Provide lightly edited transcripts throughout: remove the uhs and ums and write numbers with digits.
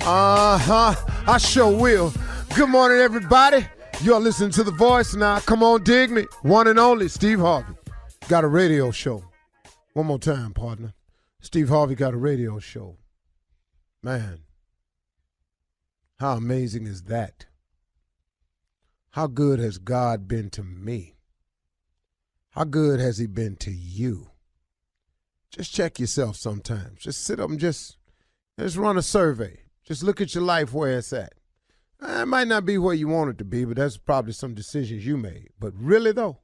I sure will. Good morning, everybody. You're listening to The Voice now. Come on, dig me. One and only Steve Harvey. Got a radio show. One more time, partner. Steve Harvey got a radio show. Man, how amazing is that? How good has God been to me? How good has he been to you? Just check yourself sometimes. Just sit up and just run a survey. Just look at your life where it's at. It might not be where you want it to be, but that's probably some decisions you made. But really, though,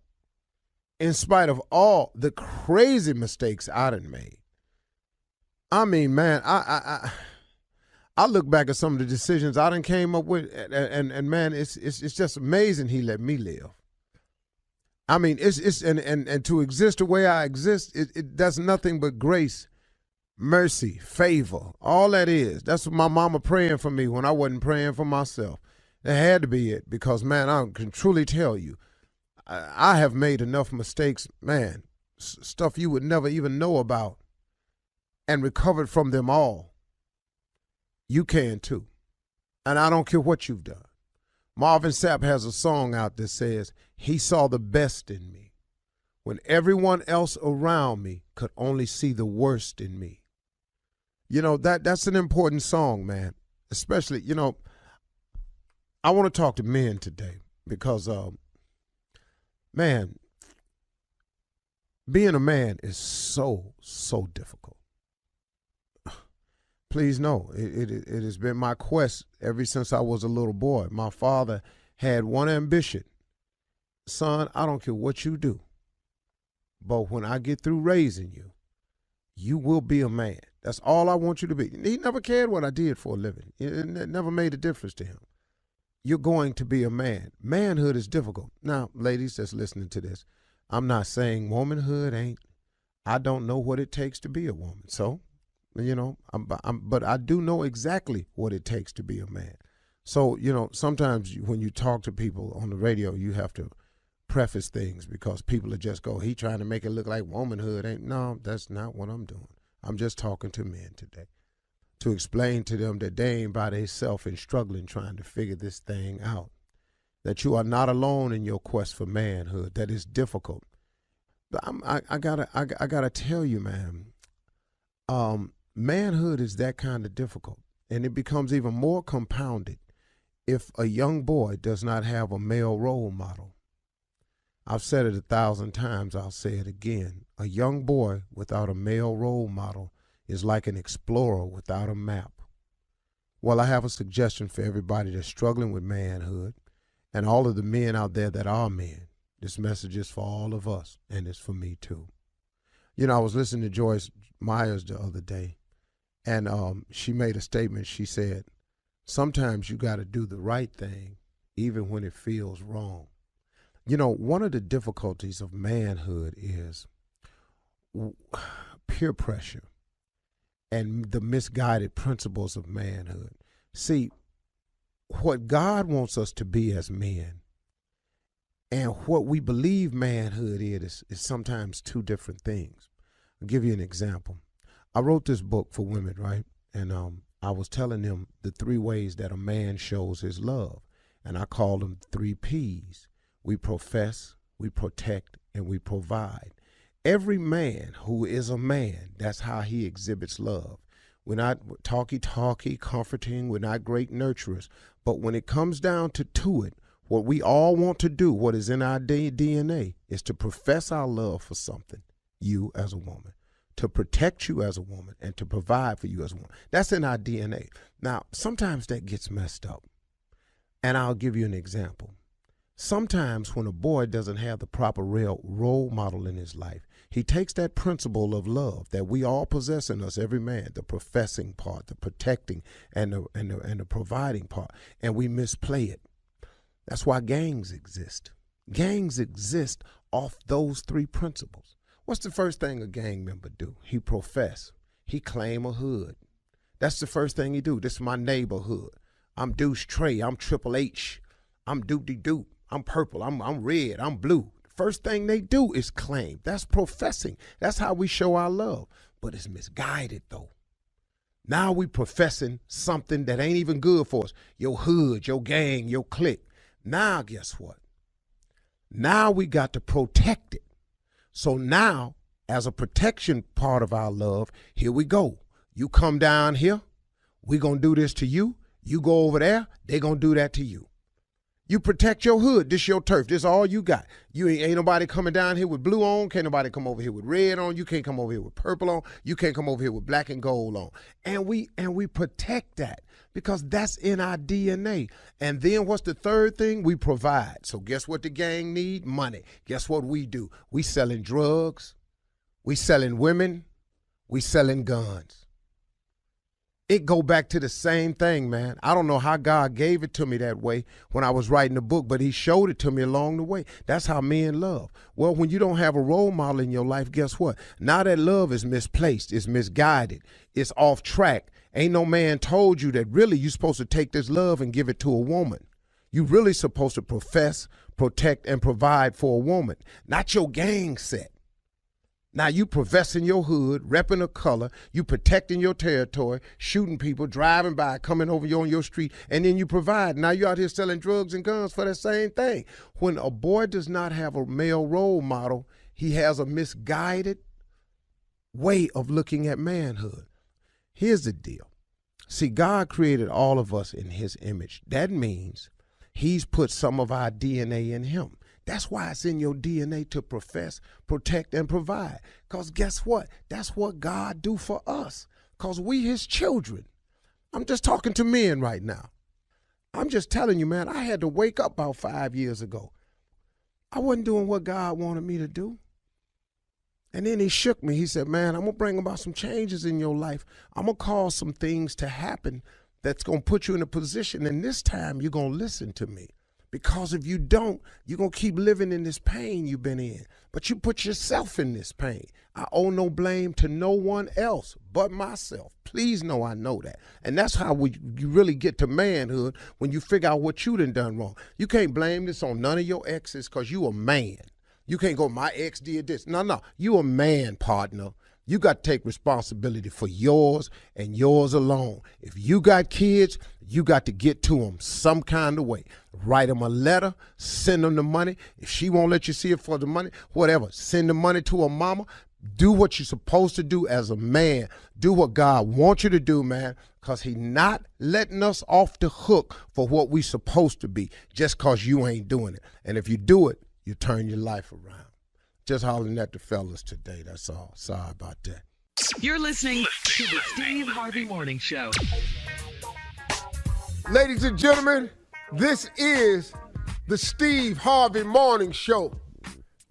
in spite of all the crazy mistakes I done made, I mean, man, I look back at some of the decisions I done came up with, and man, it's just amazing he let me live. I mean, and to exist the way I exist, it does nothing but grace, mercy, favor, all that is. That's what my mama praying for me when I wasn't praying for myself. That had to be it because, man, I can truly tell you, I have made enough mistakes, man, stuff you would never even know about, and recovered from them all. You can too. And I don't care what you've done. Marvin Sapp has a song out that says, he saw the best in me when everyone else around me could only see the worst in me. You know, that's an important song, man. Especially, you know, I want to talk to men today because, man, being a man is so difficult. Please know, it has been my quest ever since I was a little boy. My father had one ambition. Son, I don't care what you do, but when I get through raising you, you will be a man. That's all I want you to be. He never cared what I did for a living. It never made a difference to him. You're going to be a man. Manhood is difficult. Now, ladies that's listening to this, I'm not saying womanhood ain't. I don't know what it takes to be a woman. So, you know, but I do know exactly what it takes to be a man. So, you know, sometimes when you talk to people on the radio, you have to preface things because people will just go, he trying to make it look like womanhood ain't. No, that's not what I'm doing. I'm just talking to men today to explain to them that they ain't by themselves and struggling trying to figure this thing out, that you are not alone in your quest for manhood, that is difficult. But I gotta tell you, man, manhood is that kind of difficult, and it becomes even more compounded if a young boy does not have a male role model. I've said it 1,000 times, I'll say it again. A young boy without a male role model is like an explorer without a map. Well, I have a suggestion for everybody that's struggling with manhood and all of the men out there that are men. This message is for all of us, and it's for me too. You know, I was listening to Joyce Myers the other day, and she made a statement. She said, sometimes you got to do the right thing even when it feels wrong. You know, one of the difficulties of manhood is peer pressure and the misguided principles of manhood. See, what God wants us to be as men and what we believe manhood is sometimes two different things. I'll give you an example. I wrote this book for women, right? And I was telling them the 3 ways that a man shows his love. And I call them 3 Ps. We profess, we protect, and we provide. Every man who is a man, that's how he exhibits love. We're not talky, comforting. We're not great nurturers. But when it comes down to it, what we all want to do, what is in our DNA, is to profess our love for something, you as a woman, to protect you as a woman, and to provide for you as a woman. That's in our DNA. Now, sometimes that gets messed up. And I'll give you an example. Sometimes when a boy doesn't have the proper role model in his life, he takes that principle of love that we all possess in us, every man, the professing part, the protecting, and the providing part, and we misplay it. That's why gangs exist. Gangs exist off those 3 principles. What's the first thing a gang member do? He profess. He claim a hood. That's the first thing he do. This is my neighborhood. I'm Deuce Trey. I'm Triple H. I'm Doop-de-Doop. I'm purple, I'm red, I'm blue. First thing they do is claim. That's professing. That's how we show our love. But it's misguided, though. Now we professing something that ain't even good for us. Your hood, your gang, your clique. Now guess what? Now we got to protect it. So now, as a protection part of our love, here we go. You come down here, we gonna do this to you. You go over there, they gonna do that to you. You protect your hood. This your turf. This all you got. You ain't nobody coming down here with blue on. Can't nobody come over here with red on. You can't come over here with purple on. You can't come over here with black and gold on. And we protect that because that's in our DNA. And then what's the third thing? We provide. So guess what the gang need? Money. Guess what we do? We selling drugs. We selling women. We selling guns. It go back to the same thing, man. I don't know how God gave it to me that way when I was writing the book, but he showed it to me along the way. That's how men love. Well, when you don't have a role model in your life, guess what? Now that love is misplaced, it's misguided, it's off track. Ain't no man told you that really you're supposed to take this love and give it to a woman. You really supposed to profess, protect, and provide for a woman, not your gang set. Now you professing your hood, repping a color, you protecting your territory, shooting people, driving by, coming over you on your street, and then you provide. Now you out here selling drugs and guns for the same thing. When a boy does not have a male role model, he has a misguided way of looking at manhood. Here's the deal. See, God created all of us in his image. That means he's put some of our DNA in him. That's why it's in your DNA to profess, protect, and provide. Because guess what? That's what God do for us. Because we his children. I'm just talking to men right now. I'm just telling you, man, I had to wake up about 5 years ago. I wasn't doing what God wanted me to do. And then he shook me. He said, man, I'm going to bring about some changes in your life. I'm going to cause some things to happen that's going to put you in a position. And this time you're going to listen to me. Because if you don't, you're going to keep living in this pain you've been in. But you put yourself in this pain. I owe no blame to no one else but myself. Please know I know that. And that's how you really get to manhood, when you figure out what you done wrong. You can't blame this on none of your exes because you a man. You can't go, my ex did this. No. You a man, partner. You got to take responsibility for yours and yours alone. If you got kids, you got to get to them some kind of way. Write them a letter, send them the money. If she won't let you see it for the money, whatever, send the money to her mama. Do what you're supposed to do as a man. Do what God wants you to do, man, because he not letting us off the hook for what we supposed to be just because you ain't doing it. And if you do it, you turn your life around. Just hollering at the fellas today, that's all. Sorry about that. You're listening to the Steve Harvey Morning Show. Ladies and gentlemen, this is the Steve Harvey Morning Show.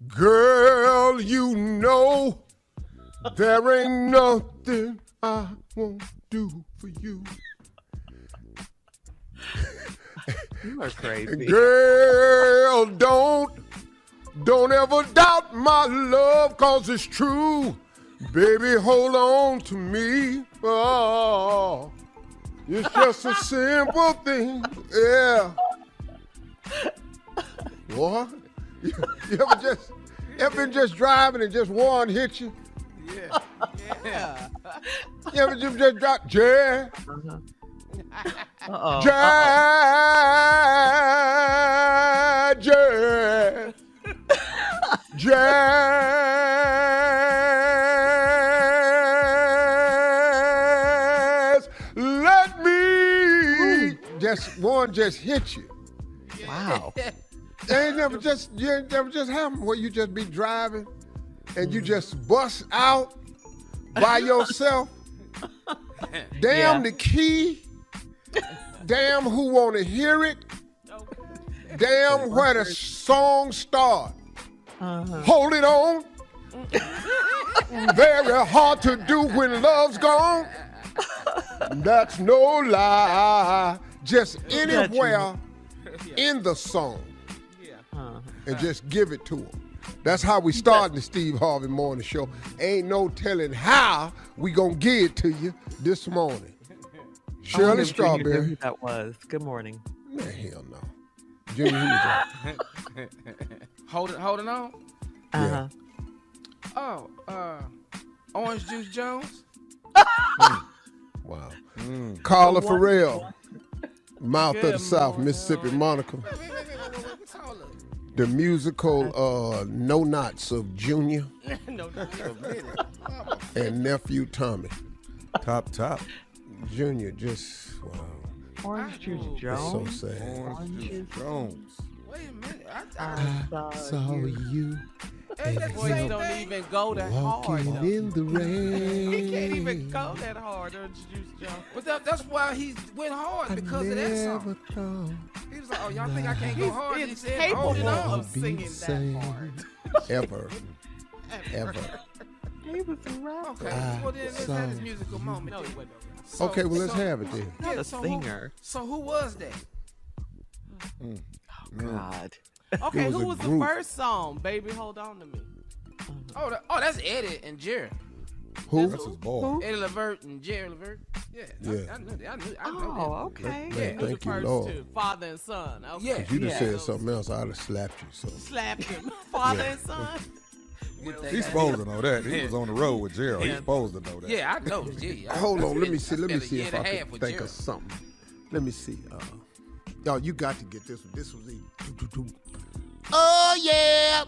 Girl, you know there ain't nothing I won't do for you. You are crazy. Girl, don't ever doubt my love, 'cause it's true. Baby, hold on to me. Oh, it's just a simple thing. Yeah. What? You ever been just driving and just one hit you? Yeah. You ever just drop jazz? Uh-oh. Jazz. Let me just hit you. Wow. Ain't never just happened where you just be driving and you just bust out by yourself. Damn the key. Damn who want to hear it. Damn where the song start. Hold it on. Very hard to do when love's gone. That's no lie. Just anywhere in the song. And just give it to them. That's how we starting the Steve Harvey Morning Show. Ain't no telling how we gonna get it to you this morning. Shirley Strawberry. Who that was. Good morning. Man, hell no. Jimmy, who was that? Holding on? Uh-huh. Oh, Orange Juice Jones? Wow. Carla The one- Farrell, Mouth of Good the South, morning. Mississippi Monica. What's all of The musical No Knots of Junior No, and Nephew Tommy. Top. Junior just, wow, Orange Juice so Jones. sad. Orange Juice Jones. Wait a minute. I Saw you Hey, that Boys same don't thing. even go that hard. walking though. in the rain. He can't even go that hard, Juice Jones. But that's why he went hard, because of that Never song. thought He was like, oh, y'all think I can't go hard? He He's said, hold it capable on. of singing sane. that hard. ever. He was a rapper. Okay, well then let's saw have this musical moment. No, then. he wasn't. So- Okay, well, let's so- have it then. Not a so singer. So who was that? God. Okay, was who a was group. the first song? Baby, hold on to me. That's Eddie and Jerry. Who? That's his boy. Eddie Levert and Jerry Levert. Yeah. Yeah. I knew that. I know Oh, okay. Man, Who's the thank you, first Lord. two? Father and son. Okay. Yeah. If you just Yeah. said something else, I'd have slapped you. So Slapped him. Father and son. that. He's supposed to know that. He was on the road with Gerald. He's supposed to know that. Yeah, I know. Yeah, hold on, let me see. I Let me spent a see year if and I a half can with think Jerry. of something. Let me see. Y'all, you got to get this one. This was the. Oh yeah.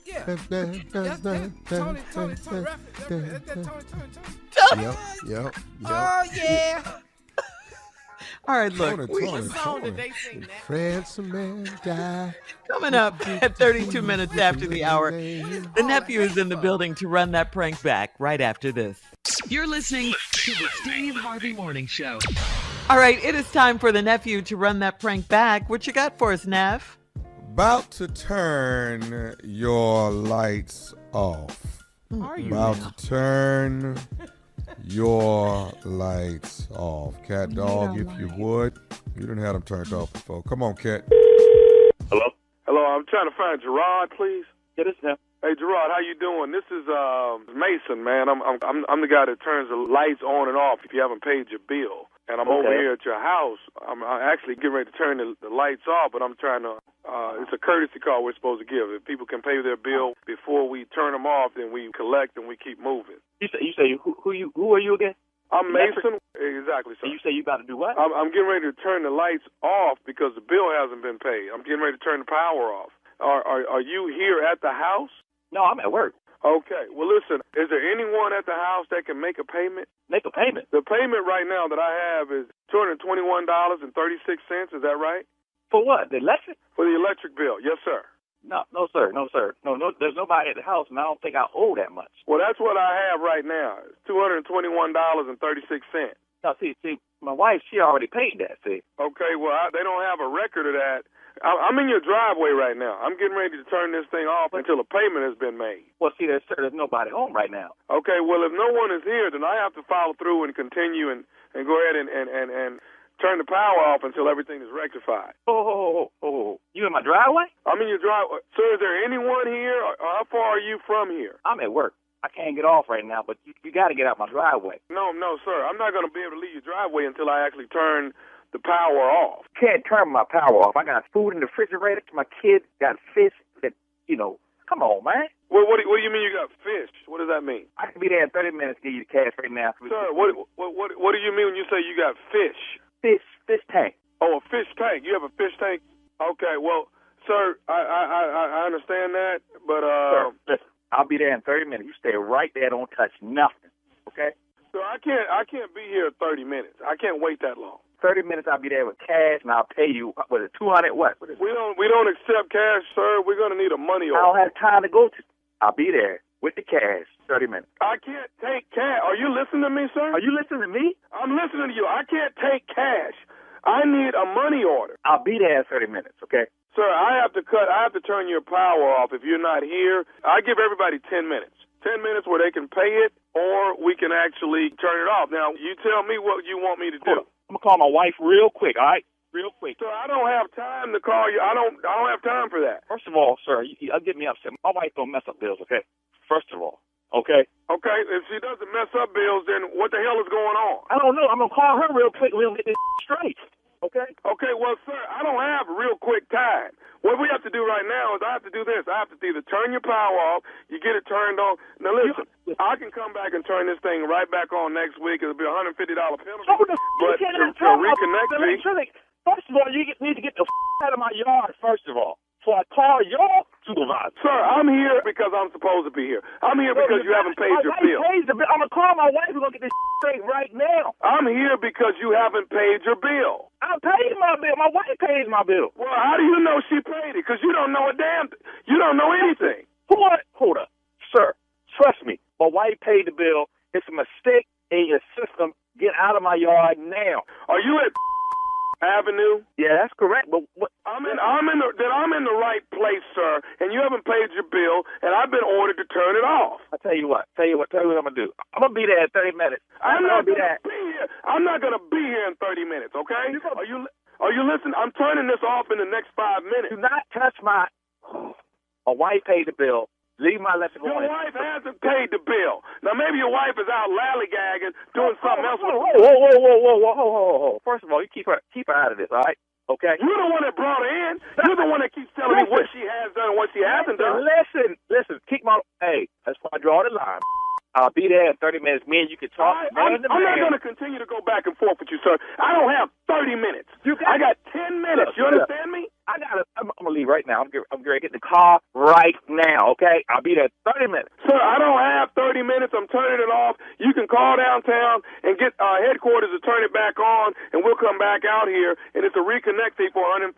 Yeah. That's Tony Rafford. That's Tony. Yep. Oh yeah. All right, look. Tony, What Tony, song did Tony. they sing that? France a man die. Coming up at 32 minutes after the hour, the nephew is in the building to run that prank back right after this. You're listening to the Steve Harvey Morning Show. All right, it is time for the nephew to run that prank back. What you got for us, Neff? About to turn your lights off. Are you? About to turn your lights off. Cat dog, if you would. You didn't have them turned off before. Come on, Cat. Hello, I'm trying to find Gerard, please. Yeah, this is him. Hey, Gerard, how you doing? This is Mason, man. I'm the guy that turns the lights on and off if you haven't paid your bill. And I'm over Okay. here at your house. I'm actually getting ready to turn the lights off, but I'm trying to. It's a courtesy call we're supposed to give. If people can pay their bill before we turn them off, then we collect and we keep moving. You say who are you again? I'm Mason. Exactly, sir. And you say you about to do what? I'm getting ready to turn the lights off because the bill hasn't been paid. I'm getting ready to turn the power off. Are you here at the house? No, I'm at work. Okay. Well, listen, is there anyone at the house that can make a payment? Make a payment. The payment right now that I have is $221.36. Is that right? For what? The electric? For the electric bill. Yes, sir. No, sir. No, there's nobody at the house, and I don't think I owe that much. Well, that's what I have right now. It's $221.36. No, see, my wife, she already paid that, see. Okay. Well, they don't have a record of that. I'm in your driveway right now. I'm getting ready to turn this thing off until a payment has been made. Well, see, there's nobody home right now. Okay, well, if no one is here, then I have to follow through and continue and go ahead and turn the power off until everything is rectified. Oh, you in my driveway? I'm in your driveway. Sir, is there anyone here? Or how far are you from here? I'm at work. I can't get off right now, but you got to get out my driveway. No, sir. I'm not going to be able to leave your driveway until I actually turn the power off. Can't turn my power off. I got food in the refrigerator. My kids got fish that, come on, man. Well, what do you mean you got fish? What does that mean? I can be there in 30 minutes to give you the cash right now. Sir, what do you mean when you say you got fish? Fish tank. Oh, a fish tank. You have a fish tank? Okay, well, sir, I understand that, but Sir, listen, I'll be there in 30 minutes. You stay right there. Don't touch nothing, okay? So I can't be here 30 minutes. I can't wait that long. 30 minutes, I'll be there with cash, and I'll pay you, what is it, 200 what? What is it? We don't accept cash, sir. We're gonna need a money I don't order. have time to go to. I'll be there with the cash, 30 minutes. I can't take cash. Are you listening to me, sir? Are you listening to me? I'm listening to you. I can't take cash. I need a money order. I'll be there in 30 minutes, okay? Sir, I have to turn your power off if you're not here. I give everybody 10 minutes. 10 minutes where they can pay it, or we can actually turn it off. Now, you tell me what you want me to do. I'm going to call my wife real quick, all right? Real quick. Sir, I don't have time to call you. I don't have time for that. First of all, sir, I'll get me upset. My wife don't mess up bills, okay? First of all, okay? Okay, if she doesn't mess up bills, then what the hell is going on? I don't know. I'm going to call her real quick and we'll get this straight, okay? Okay, well, sir, I don't have real quick time. What we have to do right now is I have to do this. I have to either turn your power off, you get it turned on. Now listen, I can come back and turn this thing right back on next week. It'll be a $150 penalty. But to reconnect me. First of all, you need to get the out of my yard, first of all. So I call your supervisor. Sir, I'm here because I'm supposed to be here. I'm here because you haven't paid your bill. I'm going to call my wife. We're going to get this straight right now. I'm here because you haven't paid your bill. I paid my bill. My wife pays my bill. Well, how do you know she paid it? Because you don't know a damn you don't know anything. Hold up. Sir, trust me. My wife paid the bill. It's a mistake in your system. Get out of my yard now. Are you at Avenue? Yeah, that's correct. But what? I'm in the right place, sir, and you haven't paid your bill, and I've been ordered to turn it off. I tell you what I'm gonna do. I'm gonna be there in 30 minutes. I'm not gonna be here. I'm not gonna be here in 30 minutes. Okay? Are you listening? I'm turning this off in the next 5 minutes. Do not touch my. My wife paid the bill. Leave my lesson Your going. wife hasn't paid the bill. Now maybe your wife is out lollygagging, doing something else. Whoa. First of all, you keep her out of this, all right? Okay? You're the one that brought her in. You're the one that keeps telling me what she has done and what she hasn't done. Listen. Keep my. Hey, that's why I draw the line. I'll be there in 30 minutes. Me and you can talk. I'm not going to continue to go back and forth with you, sir. I don't have 30 minutes. I got 10 minutes. You understand me? I'm going to leave right now. I'm going to get in the car right now, okay? I'll be there in 30 minutes. Sir, I don't have 30 minutes. I'm turning it off. You can call downtown and get headquarters to turn it back on, and we'll come back out here, and it's a reconnect fee for $150.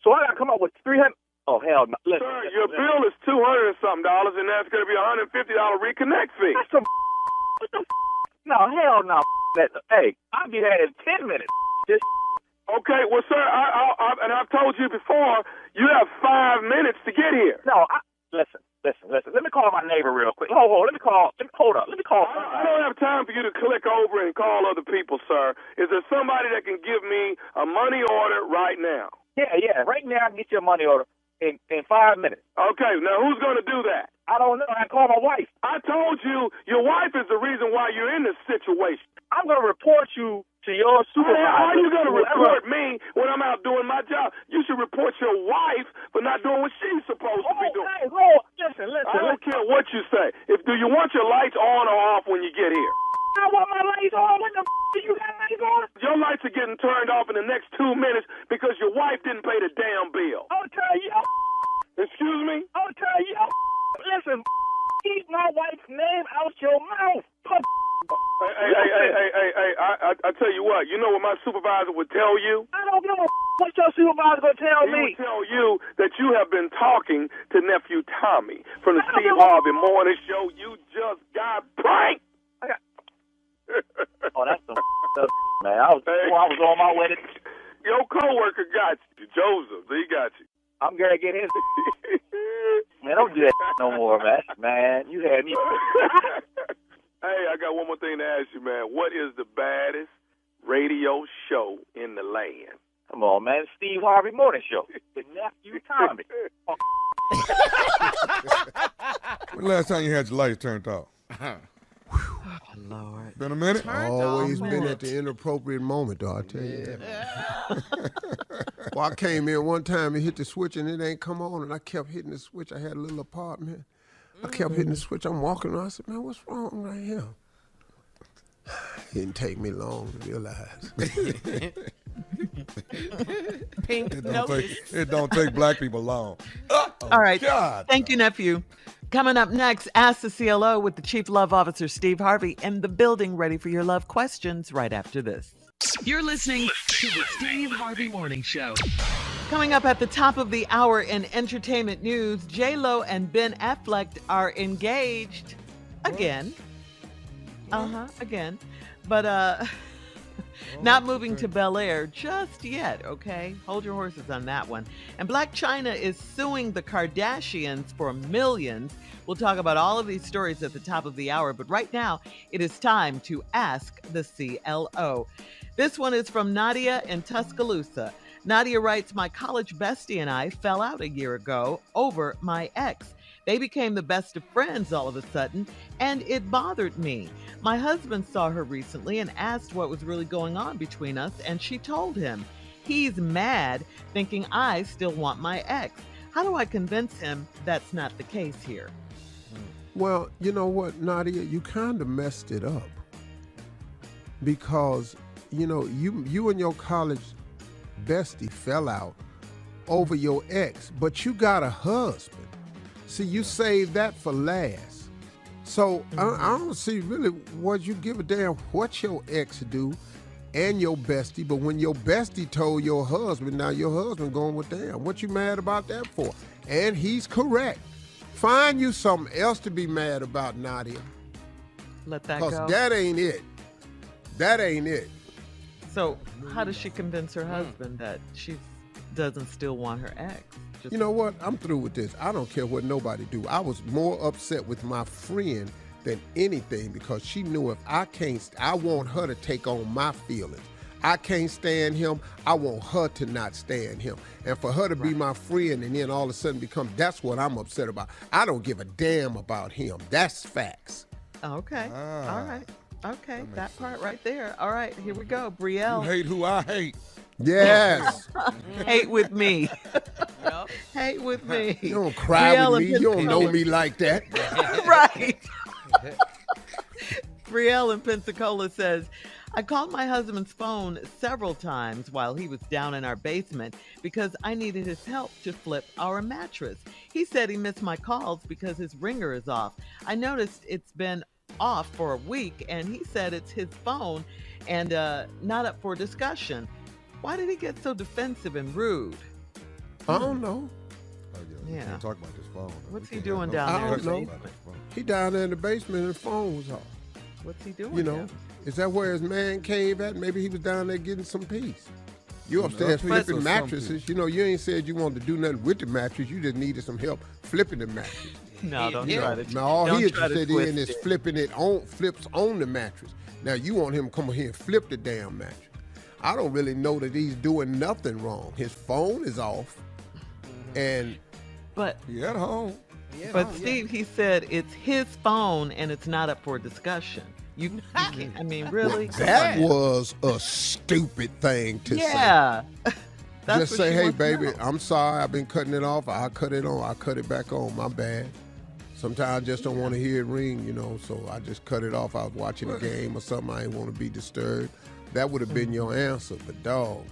So I got to come up with $300. Oh, hell no. Sir, your bill is $200 and something, and that's going to be a $150 reconnect fee. That's some what the No, hell no. Hey, I'll be there in 10 minutes. Okay, well, sir, and I've told you before, you have 5 minutes to get here. No, listen. Let me call my neighbor real quick. Hold up. Let me call. I don't have time for you to click over and call other people, sir. Is there somebody that can give me a money order right now? Yeah. Right now, I can get you a money order in 5 minutes. Okay, now who's going to do that? I don't know. I call my wife. I told you your wife is the reason why you're in this situation. I'm going to report you to your supervisor. How are you going to report me when I'm out doing my job? You should report your wife for not doing what she's supposed to be doing. Hey, listen. I don't care what you say. Do you want your lights on or off when you get here? I want my lights on. What the do you got lights on? Your lights are getting turned off in the next 2 minutes because your wife didn't pay the damn bill. I'll tell you. Excuse me? I'll tell you. Listen, keep my wife's name out your mouth. Hey, I tell you what, you know what my supervisor would tell you? I don't give a what your supervisor going to tell me. He would tell you that you have been talking to nephew Tommy from the Steve Harvey Morning Show. You just got pranked. Oh, that's some stuff, man. I was on my way to... Your coworker got you, Joseph. He got you. I'm going to get his... Man, don't do that no more, man. Man, you had me... Hey, I got one more thing to ask you, man. What is the baddest radio show in the land? Come on, man. Steve Harvey Morning Show. The nephew Tommy. When the last time you had your lights turned off? Oh, Lord. Been a minute? Always been at the inappropriate moment, though, I tell you that. Well, I came in one time and hit the switch and it ain't come on, and I kept hitting the switch. I had a little apartment. I kept hitting the switch. I'm walking around. I said, man, what's wrong right here? It didn't take me long to realize. Pink It don't take black people long. All right. God. Thank you, nephew. Coming up next, Ask the CLO with the Chief Love Officer, Steve Harvey, in the building, ready for your love questions right after this. You're listening to the Steve Harvey Morning Show. Coming up at the top of the hour in entertainment news, J-Lo and Ben Affleck are engaged again. Again. But not moving to Bel Air just yet, okay? Hold your horses on that one. And Blac Chyna is suing the Kardashians for millions. We'll talk about all of these stories at the top of the hour, but right now it is time to Ask the CLO. This one is from Nadia in Tuscaloosa. Nadia writes, my college bestie and I fell out a year ago over my ex. They became the best of friends all of a sudden, and it bothered me. My husband saw her recently and asked what was really going on between us, and she told him. he's mad, thinking I still want my ex. How do I convince him that's not the case here? Well, you know what, Nadia, you kind of messed it up because, you and your college bestie fell out over your ex, but you got a husband. See, you saved that for last. So I don't see really what you give a damn what your ex do and your bestie, but when your bestie told your husband, now your husband going, well, damn, what you mad about that for? And he's correct. Find you something else to be mad about, Nadia. Let that go. Because that ain't it. That ain't it. So how does she convince her husband that she doesn't still want her ex? You know what? I'm through with this. I don't care what nobody do. I was more upset with my friend than anything because she knew if I want her to take on my feelings. I can't stand him. I want her to not stand him. And for her to be my friend and then all of a sudden that's what I'm upset about. I don't give a damn about him. That's facts. Okay. All right. Okay. That part right there. All right. Here we go. Brielle. You hate who I hate. Yes. Hate with me. Hate with me. You don't cry Brielle with me. You don't know me like that. Right. Brielle in Pensacola says, I called my husband's phone several times while he was down in our basement because I needed his help to flip our mattress. He said he missed my calls because his ringer is off. I noticed it's been off for a week, and he said it's his phone and not up for discussion. Why did he get so defensive and rude? I don't know. Oh, yeah. Can't talk about this phone. What's he doing down there? I don't know. He down there in the basement and the phone was off. What's he doing? You know, is that where his man cave at? Maybe he was down there getting some peace. You upstairs flipping mattresses. You know, you ain't said you wanted to do nothing with the mattress. You just needed some help flipping the mattress. No, don't try to. Now all don't he try to interested twist in is it. flips on the mattress. Now you want him to come here and flip the damn mattress. I don't really know that he's doing nothing wrong. His phone is off, and he at home. But Steve, he said it's his phone and it's not up for discussion. You can't. I mean, really? That was a stupid thing to say. Yeah. That's Just what say, she hey, wants to baby, know. I'm sorry. I've been cutting it off. I'll cut it on. I'll cut it back on. My bad. Sometimes I just don't want to hear it ring, so I just cut it off. I was watching a game or something. I didn't want to be disturbed. That would have been your answer. But, dog,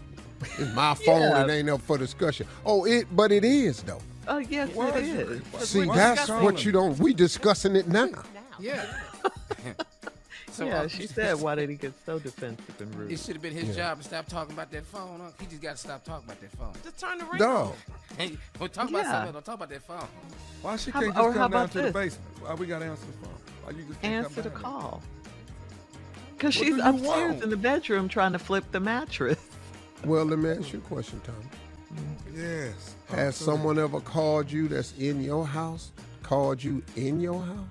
it's my phone. It ain't up for discussion. But it is, though. Oh, yes, it is. See, that's what you don't. We discussing it now. Yeah. Yeah, she said, why did he get so defensive and rude? It should have been his job to stop talking about that phone. Huh? He just got to stop talking about that phone. Just turn the ring Dog. off. Hey, we'll talk about something. Don't talk about that phone. Why she How- can't or just how come down about to the this? basement? Why we got to answer the phone? Why you just can't Answer the come down call. Because What she's do you upstairs want? in the bedroom trying to flip the mattress. Well, let me ask you a question, Tommy. there? Yes. Has someone ever called you that's in your house? Called you in your house?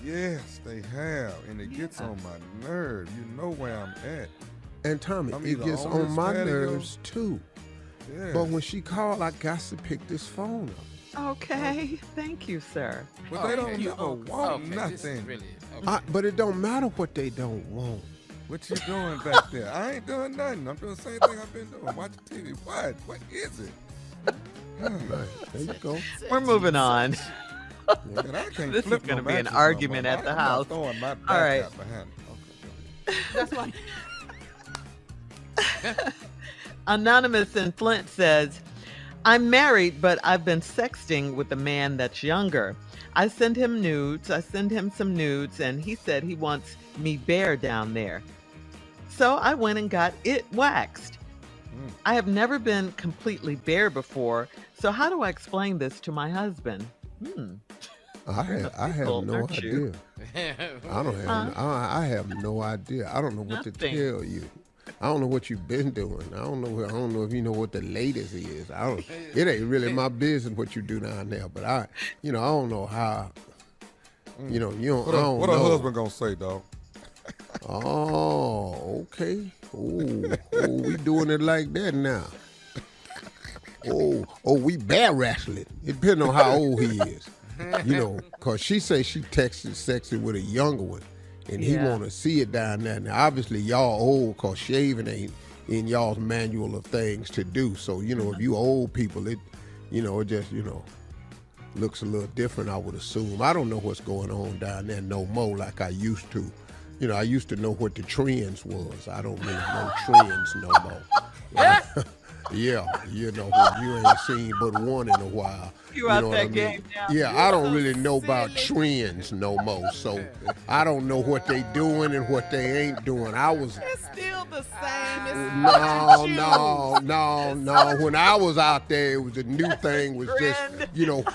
Yes, they have, and it gets on my nerve. You know where I'm at. And Tommy, I'm it either gets on on this my patio- nerves too. Yes. But when she called, I got to pick this phone up. Okay. Thank you, sir. But they don't Okay. never want Okay, this is nothing. really okay. But it don't matter what they don't want. What you doing back there? I ain't doing nothing. I'm doing the same thing I've been doing. Watching TV. What? What is it? Right, there you go. We're moving on. And I can't This is flip gonna no be an mattress no argument more. at the I'm not house. throwing my All back right. out behind me. Okay. That's why. Anonymous in Flint says, I'm married, but I've been sexting with a man that's younger. I send him nudes. I send him some nudes, and he said he wants me bare down there. So I went and got it waxed. I have never been completely bare before, so how do I explain this to my husband? I have no aren't you? idea. I have no idea. I don't know what to Nothing. tell you. I don't know what you've been doing. I don't know if you know what the latest is. It ain't really my business what you do down there. But I don't know how. You don't. What I don't a know. husband gonna say, dog? Oh, okay. Oh, we doing it like that now. We bear wrestling. It depends on how old he is. Because she say she texted sexy with a younger one, and he Yeah. want to see it down there. Now, obviously, y'all old because shaving ain't in y'all's manual of things to do. So, if you old people, it just, looks a little different, I would assume. I don't know what's going on down there no more like I used to. I used to know what the trends was. I don't really know trends no more. Yeah, you ain't seen but one in a while. You out that game now. Yeah, I don't really know about trends no more. So I don't know what they doing and what they ain't doing. It's still the same. It's No. When I was out there, it was a new thing was just,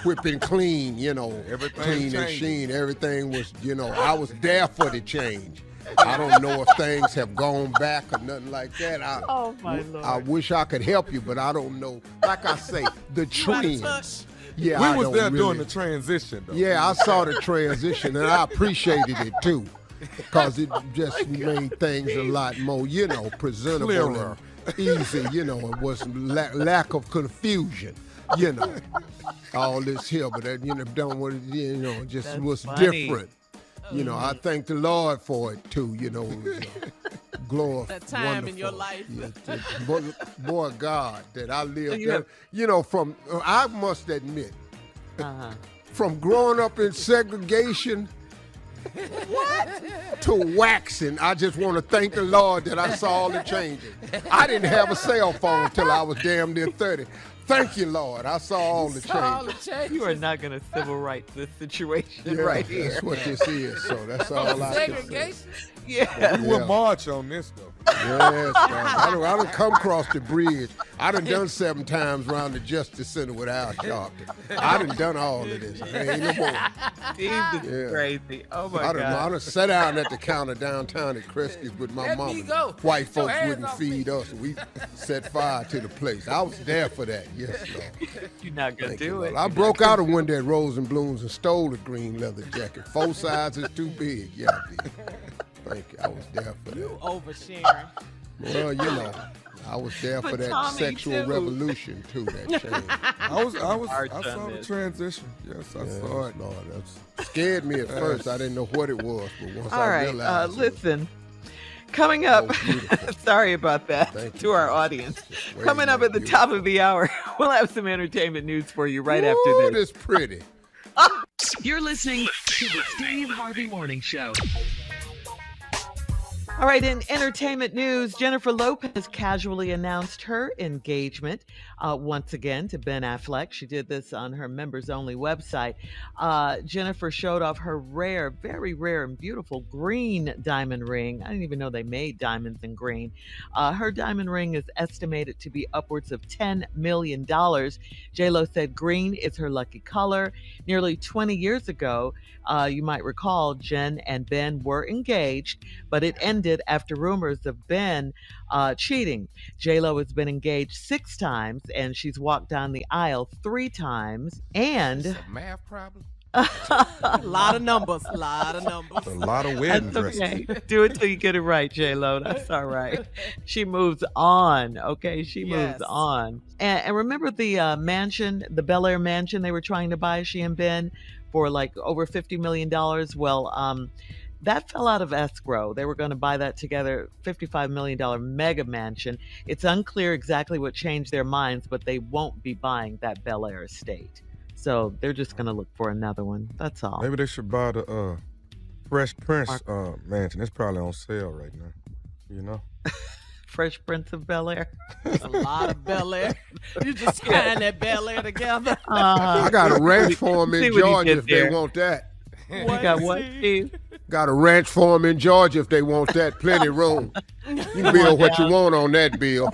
whipping clean, Everything clean and changing. sheen. Everything was, I was there for the change. I don't know if things have gone back or nothing like that. Oh, my Lord. I wish I could help you, but I don't know. Like I say, the trends. Yeah, We I was don't there really, during the transition, though. Yeah, I saw the transition, and I appreciated it, too, because it just made things a lot more, presentable Clearer. and easy. It was lack of confusion, all this here, but that, don't want it, just That's was funny. different. I thank the Lord for it, too, glory. that time in your wonderful. life. Boy, God, that I lived you there. have- I must admit, Uh-huh. from growing up in segregation to waxing, I just want to thank the Lord that I saw all the changes. I didn't have a cell phone till I was damn near 30. Thank you, Lord. I saw all the changes. You are not going to civil rights this situation Yeah, right here. That's what this is. So that's all I can say. Segregation. Yeah. We will march on this, though. Yes, I done come across the bridge. I done 7 times around the Justice Center with Al Sharpton. I done all of this. There ain't no more. Steve, this is Yeah. crazy. Oh, my I God. done sat down at the counter downtown at Kresge's with my Let mama. me go. White Get your folks hands wouldn't off me. feed us. We set fire to the place. I was there for that. Yes, Lord. You're not going Thank to you, do Lord. it. I broke out of one day at Rose and Blooms and stole a green leather jacket. 4 sizes too big. Yeah, I did. Thank you. I was there for that. Oversharing. Well, I was there for But that Tommy, sexual too. revolution too. That change. I saw the this. transition. Yes, I saw it. Lord, that scared me at first. I didn't know what it was, but once All I right. realized, it was Listen. Coming up, beautiful. sorry about that Thank to you, our Jesus. audience. It's way Coming up more at the beautiful. top of the hour, we'll have some entertainment news for you right after Ooh, this. it's pretty. You're listening to the Steve Harvey Morning Show. All right, in entertainment news, Jennifer Lopez casually announced her engagement once again to Ben Affleck. She did this on her members-only website. Jennifer showed off her rare, very rare and beautiful green diamond ring. I didn't even know they made diamonds in green. Her diamond ring is estimated to be upwards of $10 million. J-Lo said green is her lucky color. Nearly 20 years ago, you might recall, Jen and Ben were engaged, but it ended after rumors of Ben cheating. J-Lo has been engaged 6 times, and she's walked down the aisle 3 times. And It's a math problem. A lot of numbers. A lot of numbers. A lot of wedding that's dresses. okay. Do it till you get it right, J-Lo. That's all right. She moves on, okay? She moves Yes. on. And remember the mansion, the Bel Air mansion they were trying to buy, she and Ben, for like over $50 million? Well, that fell out of escrow. They were going to buy that together, $55 million mega mansion. It's unclear exactly what changed their minds, but they won't be buying that Bel Air estate. So they're just going to look for another one. That's all. Maybe they should buy the Fresh Prince mansion. It's probably on sale right now. You know? Fresh Prince of Bel Air. A lot of Bel Air. You just tying that Bel Air together. I got a ranch for them See in what he Georgia did if there. they want that. You got what, Steve? Got a ranch for them in Georgia if they want that. Plenty room. You can build what you want on that, Bill.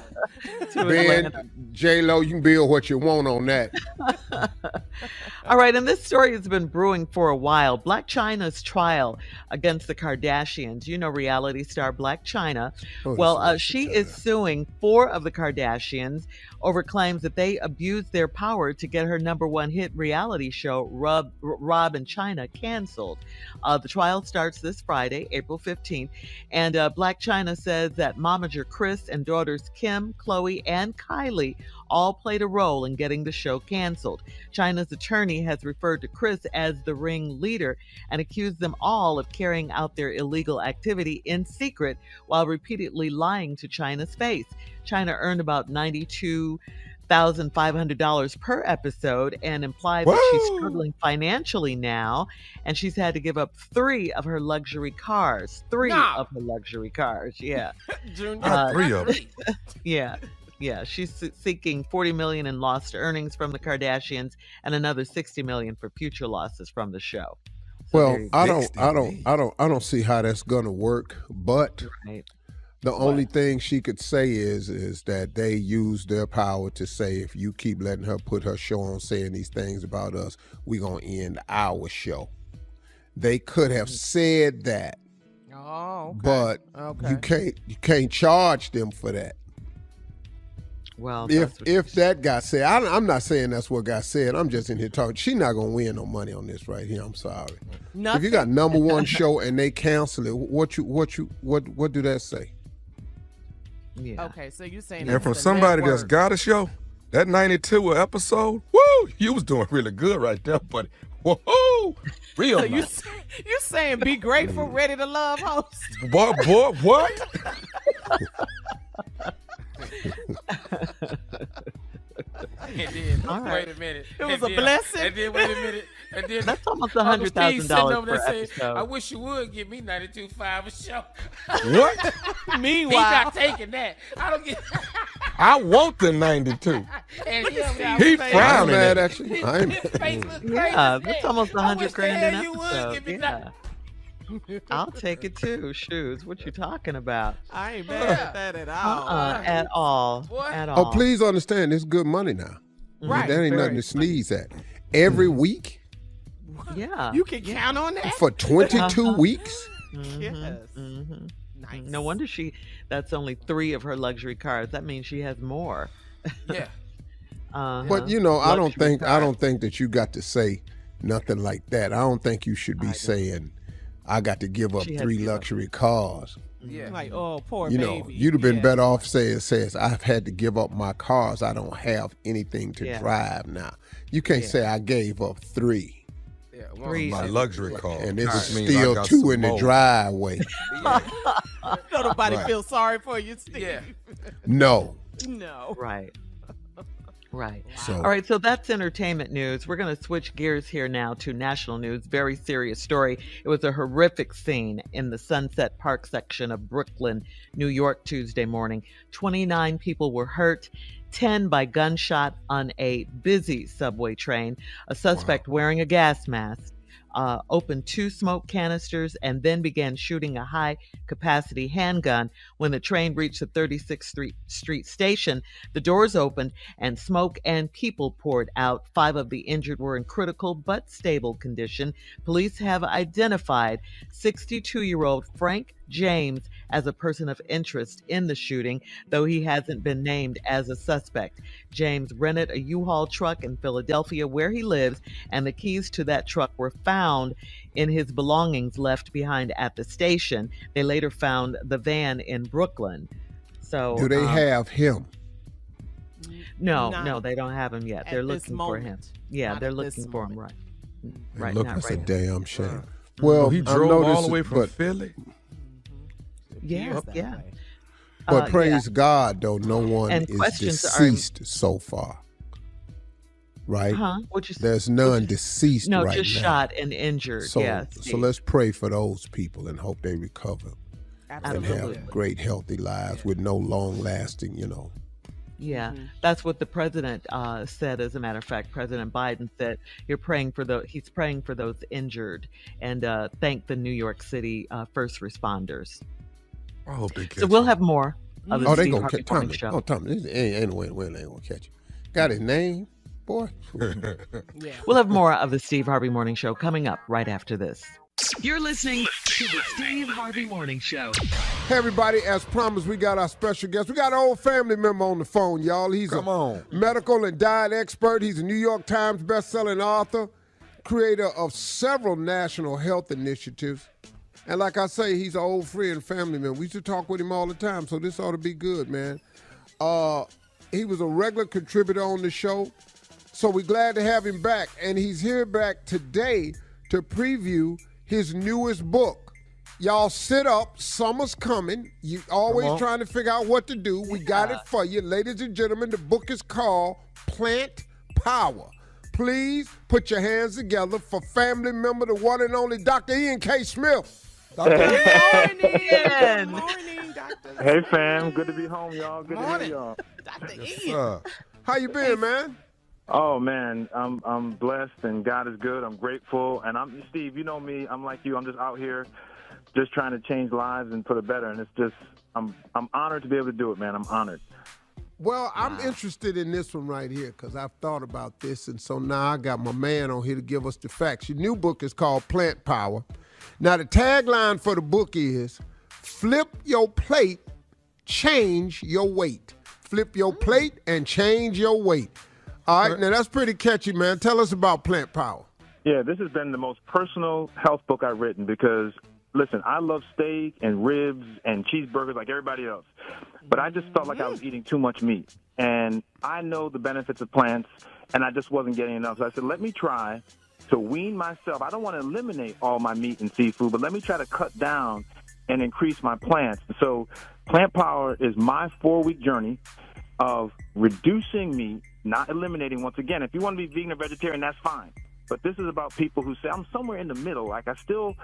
Ben, J-Lo, you can build what you want on that. All right, and this story has been brewing for a while. Black China's trial against the Kardashians. You know reality star Black China. Well, she is suing 4 of the Kardashians over claims that they abused their power to get her #1 hit reality show, Rob and China, canceled. The trial starts this Friday, April 15th, and Black China says that momager Chris and daughters Kim, Chloe, and Kylie all played a role in getting the show canceled. China China's attorney has referred to Chris as the ring leader and accused them all of carrying out their illegal activity in secret while repeatedly lying to China's face. China earned about $92,500 per episode and implied that she's struggling financially now, and she's had to give up 3 of her luxury cars. 3 of her luxury cars, yeah. Junior, 3 of them. Yeah. Yeah, she's seeking $40 million in lost earnings from the Kardashians and another $60 million for future losses from the show. Well, I don't see how that's gonna work. But the only thing she could say is that they use their power to say, if you keep letting her put her show on saying these things about us, we're gonna end our show. They could have said that. Oh, okay. But you can't charge them for that. Well, if that got said, I'm not saying that's what got said. I'm just in here talking. She's not gonna win no money on this right here. I'm sorry. If you got number one show and they cancel it, what do that say? Yeah. Okay, so you're saying, and from somebody that's got a show, that 92 episode, woo, you was doing really good right there, buddy. Whoa, real. So you saying be grateful, ready to love host? Boy, what? And then, wait a minute. It was a blessing. And then, wait a minute. And then that's almost $100,000 per episode. I wish you would give me $92,500 a show. What? Meanwhile, he's not taking that. I don't get. I want the 92. And he frowning at actually. Yeah, that's almost $100,000 an episode. You would give me yeah. I'll take it too. Shoes. What you talking about? I ain't mad at that at all. At all. What? At all. Oh, please understand, it's good money now. Right. That ain't nothing to sneeze at. Every week? Yeah. You can count on that? For 22 weeks? Yes. Mm-hmm. Nice. No wonder that's only 3 of her luxury cars. That means she has more. Yeah. But I don't think that you got to say nothing like that. I don't think you should be saying, I got to give up 3 luxury cars. Yeah. Like, oh, poor baby. You'd have been better off says, I've had to give up my cars. I don't have anything to drive now. You can't say I gave up 3. Yeah, 3 my luxury car. And this is still 2 in the driveway. Nobody feels sorry for you, Steve. Yeah. No. Right. Right. So, all right, so that's entertainment news. We're going to switch gears here now to national news. Very serious story. It was a horrific scene in the Sunset Park section of Brooklyn, New York, Tuesday morning. 29 people were hurt, 10 by gunshot on a busy subway train. A suspect wearing a gas mask opened 2 smoke canisters and then began shooting a high-capacity handgun. When the train reached the 36th Street station, the doors opened and smoke and people poured out. 5 of the injured were in critical but stable condition. Police have identified 62-year-old Frank James as a person of interest in the shooting, though he hasn't been named as a suspect. James rented a U-Haul truck in Philadelphia where he lives, and the keys to that truck were found in his belongings left behind at the station. They later found the van in Brooklyn. So, do they have him? No, they don't have him yet. They're looking for him. Yeah, Not they're at looking this for him, moment. right. That's a damn shame. Well, he drove all the way from Philly. Yeah. But praise God, though, no one is deceased so far. Right? There's none deceased right now. No, just shot and injured. So let's pray for those people and hope they recover. Absolutely. And have great, healthy lives with no long-lasting, Yeah, that's what the president said. As a matter of fact, President Biden said he's praying for those injured and thanked the New York City first responders. I hope they catch So we'll have more of the Steve Harvey Morning Show. Oh, Tommy, ain't no way they ain't gonna catch you. Got his name, boy. We'll have more of the Steve Harvey Morning Show coming up right after this. You're listening to the Steve Harvey Morning Show. Hey, everybody, as promised, we got our special guest. We got an old family member on the phone, y'all. He's a medical and diet expert. He's a New York Times best-selling author, creator of several national health initiatives. And like I say, he's an old friend, family member. We used to talk with him all the time, so this ought to be good, man. He was a regular contributor on the show, So we're glad to have him back. And he's here back today to preview his newest book. Y'all sit up. Summer's coming. You always trying to figure out what to do. We got it for you. Ladies and gentlemen, the book is called Plant Power. Please put your hands together for family member, the one and only Dr. Ian K. Smith. Good morning. Good morning, Doctor. Hey, fam. Good to be home, y'all. Good to Morning. hear y'all. Dr. Ian. How you been, man? Oh, man, I'm blessed, and God is good. I'm grateful. And I'm Steve, you know me. I'm like you. I'm just out here just trying to change lives and put it better. And it's just, I'm honored to be able to do it, man. I'm honored. Well, I'm interested in this one right here because I've thought about this, and so now I got my man on here to give us the facts. Your new book is called Plant Power. Now, the tagline for the book is, flip your plate, change your weight. Flip your plate and change your weight. All right, now that's pretty catchy, man. Tell us about Plant Power. Yeah, this has been the most personal health book I've written because, listen, I love steak and ribs and cheeseburgers like everybody else, but I just felt like I was eating too much meat. And I know the benefits of plants, and I just wasn't getting enough. So I said, let me try to wean myself. I don't want to eliminate all my meat and seafood, but let me try to cut down and increase my plants. So Plant Power is my 4-week journey of reducing meat, not eliminating. Once again, if you want to be vegan or vegetarian, that's fine. But this is about people who say, I'm somewhere in the middle. Like, I still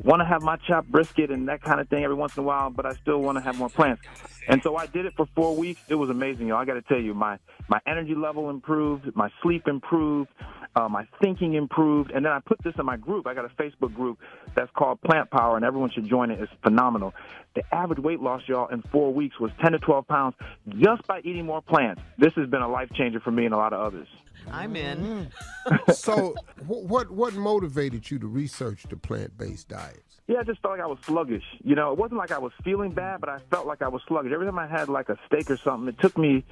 want to have my chopped brisket and that kind of thing every once in a while, but I still want to have more plants. And so I did it for 4 weeks. It was amazing, y'all. I got to tell you, my energy level improved, my sleep improved, my thinking improved. And then I put this in my group. I got a Facebook group that's called Plant Power, and everyone should join it. It's phenomenal. The average weight loss, y'all, in 4 weeks was 10 to 12 pounds just by eating more plants. This has been a life changer for me and a lot of others. I'm in. So what motivated you to research the plant-based diets? Yeah, I just felt like I was sluggish. You know, it wasn't like I was feeling bad, but I felt like I was sluggish. Every time I had like a steak or something, it took me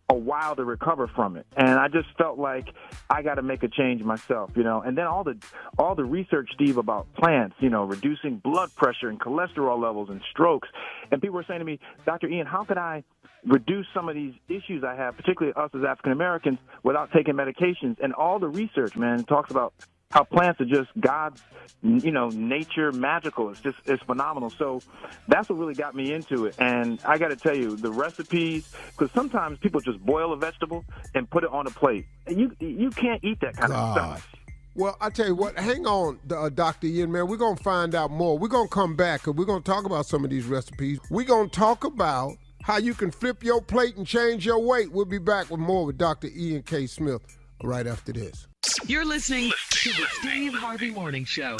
a while to recover from it. And I just felt like I got to make a change myself, you know. And then all the research, Steve, about plants, you know, reducing blood pressure and cholesterol levels and strokes. And people were saying to me, Dr. Ian, how could I reduce some of these issues I have, particularly us as African Americans, without taking medications? And all the research, man, talks about how plants are just God's, you know, nature magical. It's phenomenal. So that's what really got me into it. And I got to tell you, the recipes, because sometimes people just boil a vegetable and put it on a plate. And you can't eat that kind of stuff. Well, I tell you what, hang on, Dr. Ian, man. We're going to find out more. We're going to come back and we're going to talk about some of these recipes. We're going to talk about how you can flip your plate and change your weight. We'll be back with more with Dr. Ian K. Smith right after this. You're listening to the Steve Harvey Morning Show.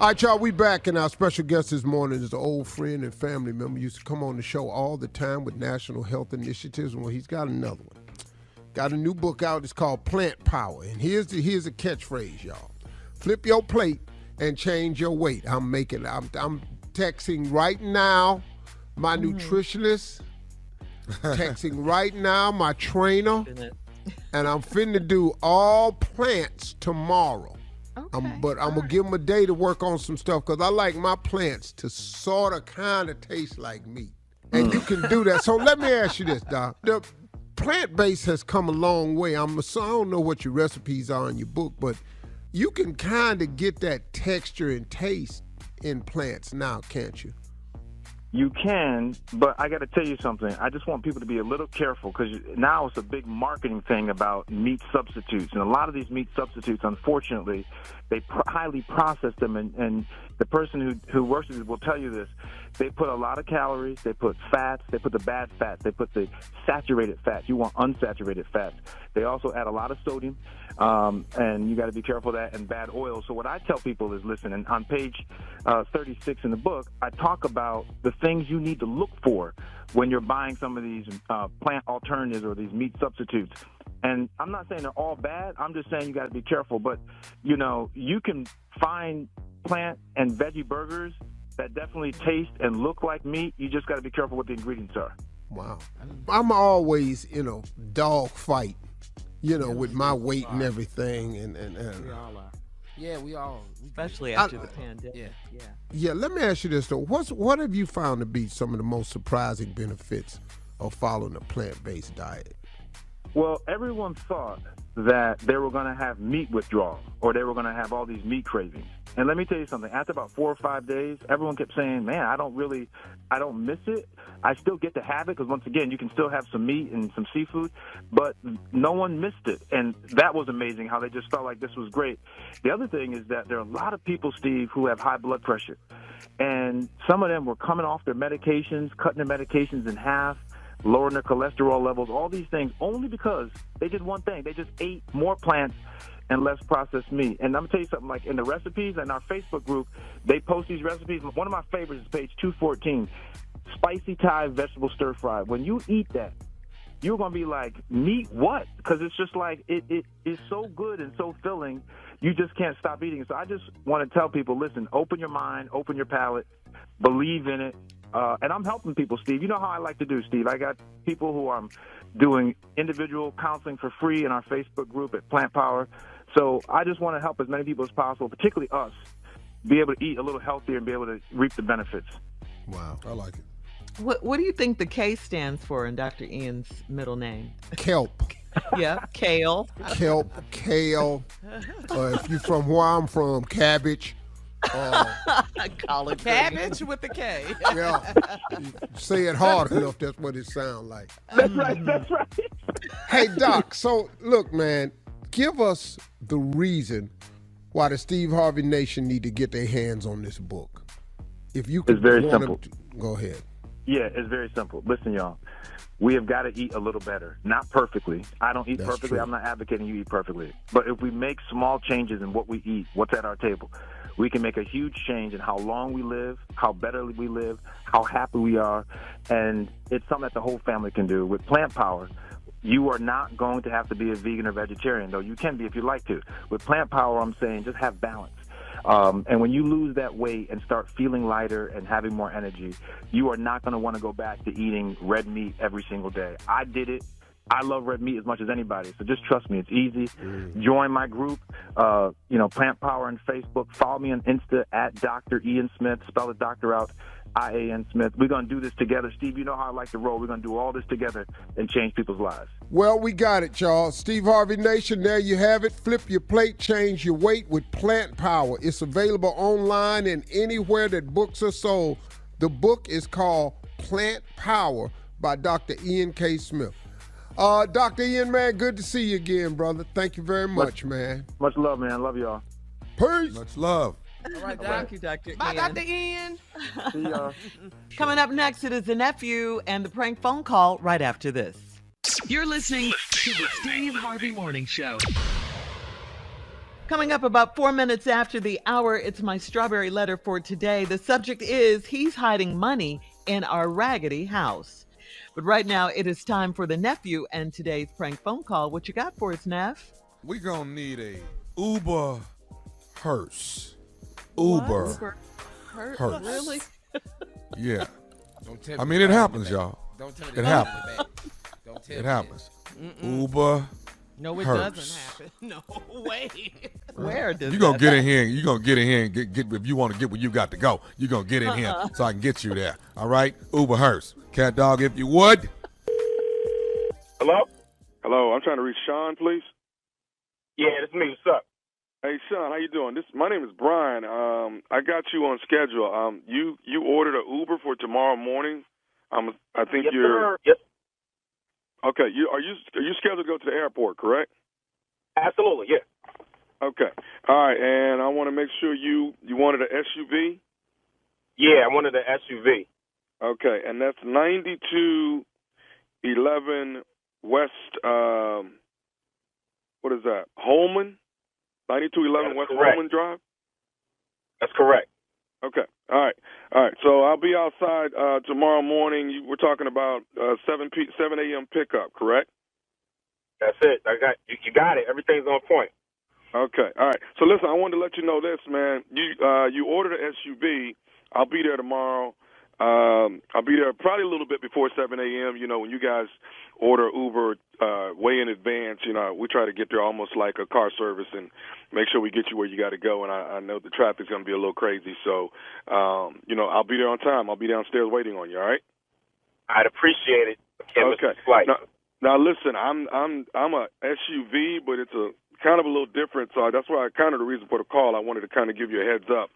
All right, y'all, we back, and our special guest this morning is an old friend and family member. Used to come on the show all the time with national health initiatives. Well, he's got another one. Got a new book out. It's called Plant Power. And here's a catchphrase, y'all. Flip your plate and change your weight. I'm texting right now my nutritionist, texting right now my trainer, and I'm finna do all plants tomorrow. Okay. But I'm going to give them a day to work on some stuff because I like my plants to sort of kind of taste like meat. And you can do that. So let me ask you this, Doc. The plant-based has come a long way. I don't know what your recipes are in your book, but you can kind of get that texture and taste in plants now, can't you? You can, but I got to tell you something. I just want people to be a little careful because now it's a big marketing thing about meat substitutes. And a lot of these meat substitutes, unfortunately, they highly process them. And the person who works with it will tell you this. They put a lot of calories. They put fats. They put the bad fats. They put the saturated fats. You want unsaturated fats. They also add a lot of sodium, and you got to be careful of that, and bad oil. So what I tell people is, listen, and on page 36 in the book, I talk about the things you need to look for when you're buying some of these plant alternatives or these meat substitutes. And I'm not saying they're all bad. I'm just saying you got to be careful. But, you know, you can find plant and veggie burgers that definitely taste and look like meat. You just got to be careful what the ingredients are. Wow. I'm always, dog fight, with my weight and everything. And We all are. Yeah, we all. Especially after the pandemic. Yeah, let me ask you this, though. What have you found to be some of the most surprising benefits of following a plant-based diet? Well, everyone thought that they were going to have meat withdrawal or they were going to have all these meat cravings. And let me tell you something. After about 4 or 5 days, everyone kept saying, man, I don't miss it. I still get to have it because, once again, you can still have some meat and some seafood, but no one missed it. And that was amazing how they just felt like this was great. The other thing is that there are a lot of people, Steve, who have high blood pressure. And some of them were coming off their medications, cutting their medications in half, lowering their cholesterol levels, all these things, only because they did one thing. They just ate more plants and less processed meat. And I'm going to tell you something, like in the recipes in our Facebook group, they post these recipes. One of my favorites is page 214, spicy Thai vegetable stir fry. When you eat that, you're going to be like, meat what? Because it's just like, it is so good and so filling, you just can't stop eating it. So I just want to tell people, listen, open your mind, open your palate, believe in it. And I'm helping people, Steve. You know how I like to do, Steve. I got people who I'm doing individual counseling for free in our Facebook group at Plant Power. So I just want to help as many people as possible, particularly us, be able to eat a little healthier and be able to reap the benefits. Wow. I like it. What do you think the K stands for in Dr. Ian's middle name? Kelp. Yeah, kale. Kelp, kale. If you're from where I'm from, cabbage. Collard Cabbage with the K. Yeah. You say it hard enough, that's what it sounds like. That's right. That's right. Hey, Doc, so look, man, give us the reason why the Steve Harvey Nation need to get their hands on this book. If you could, It's very simple. Go ahead. Yeah, it's very simple. Listen, y'all. We have got to eat a little better. Not perfectly. I don't eat That's perfectly. true. I'm not advocating you eat perfectly. But if we make small changes in what we eat, what's at our table, we can make a huge change in how long we live, how better we live, how happy we are. And it's something that the whole family can do. With Plant Power, you are not going to have to be a vegan or vegetarian, though you can be if you like to. With Plant Power, I'm saying just have balance. And when you lose that weight and start feeling lighter and having more energy, you are not going to want to go back to eating red meat every single day. I did it. I love red meat as much as anybody, so just trust me. It's easy. Join my group, Plant Power on Facebook. Follow me on Insta at Dr. Ian Smith. Spell the doctor out, I-A-N Smith. We're going to do this together. Steve, you know how I like to roll. We're going to do all this together and change people's lives. Well, we got it, y'all. Steve Harvey Nation, there you have it. Flip your plate, change your weight with Plant Power. It's available online and anywhere that books are sold. The book is called Plant Power by Dr. Ian K. Smith. Dr. Ian, man, good to see you again, brother. Thank you very much, man. Much love, man. Love y'all. Peace. Much love. All right, Doc. Thank you, Dr. Bye, Ian. Dr. Ian. See y'all. Coming up next, it is the nephew and the prank phone call right after this. You're listening to the Steve Harvey Morning Show. Coming up about 4 minutes after the hour, it's my strawberry letter for today. The subject is, he's hiding money in our raggedy house. But right now, it is time for the nephew and today's prank phone call. What you got for us, Neff? We gonna need a Uber hearse. Uber hearse. Really? Yeah. Don't tell me I mean, the it phone happens, in the back. y'all. Don't tell me It the phone in happens. the back. Don't tell It me happens. Mm-mm. Uber No, it hearse. doesn't happen. No way. Where does You gonna that get in here. You gonna get in here and get if you want to get where you got to go. You gonna get in here so I can get you there. All right, Uber hearse. Cat dog, if you would. Hello? Hello, I'm trying to reach Sean, please. Yeah, that's me. What's up? Hey, Sean, how you doing? My name is Brian. I got you on schedule. You ordered an Uber for tomorrow morning. I think Yes, you're sir. Yes, okay. Are you scheduled to go to the airport? Correct? absolutely. Yeah. Okay. All right. And I want to make sure you wanted an SUV. Yeah, I wanted an SUV. Okay, and that's 9211 West. What is that? Holman. 9211 That's West correct. Holman Drive. That's correct. Okay. All right. So I'll be outside tomorrow morning. We're talking about 7 a.m. pickup, correct? That's it. I got you. You got it. Everything's on point. Okay. All right. So listen, I wanted to let you know this, man. You ordered an SUV. I'll be there tomorrow. I'll be there probably a little bit before 7 a.m. You know, when you guys order Uber way in advance, you know, we try to get there almost like a car service and make sure we get you where you got to go. And I know the traffic's going to be a little crazy. So, I'll be there on time. I'll be downstairs waiting on you, all right? I'd appreciate it. Can't miss Okay. the flight. Now listen, I'm a SUV, but it's a kind of a little different. So that's why kind of the reason for the call. I wanted to kind of give you a heads up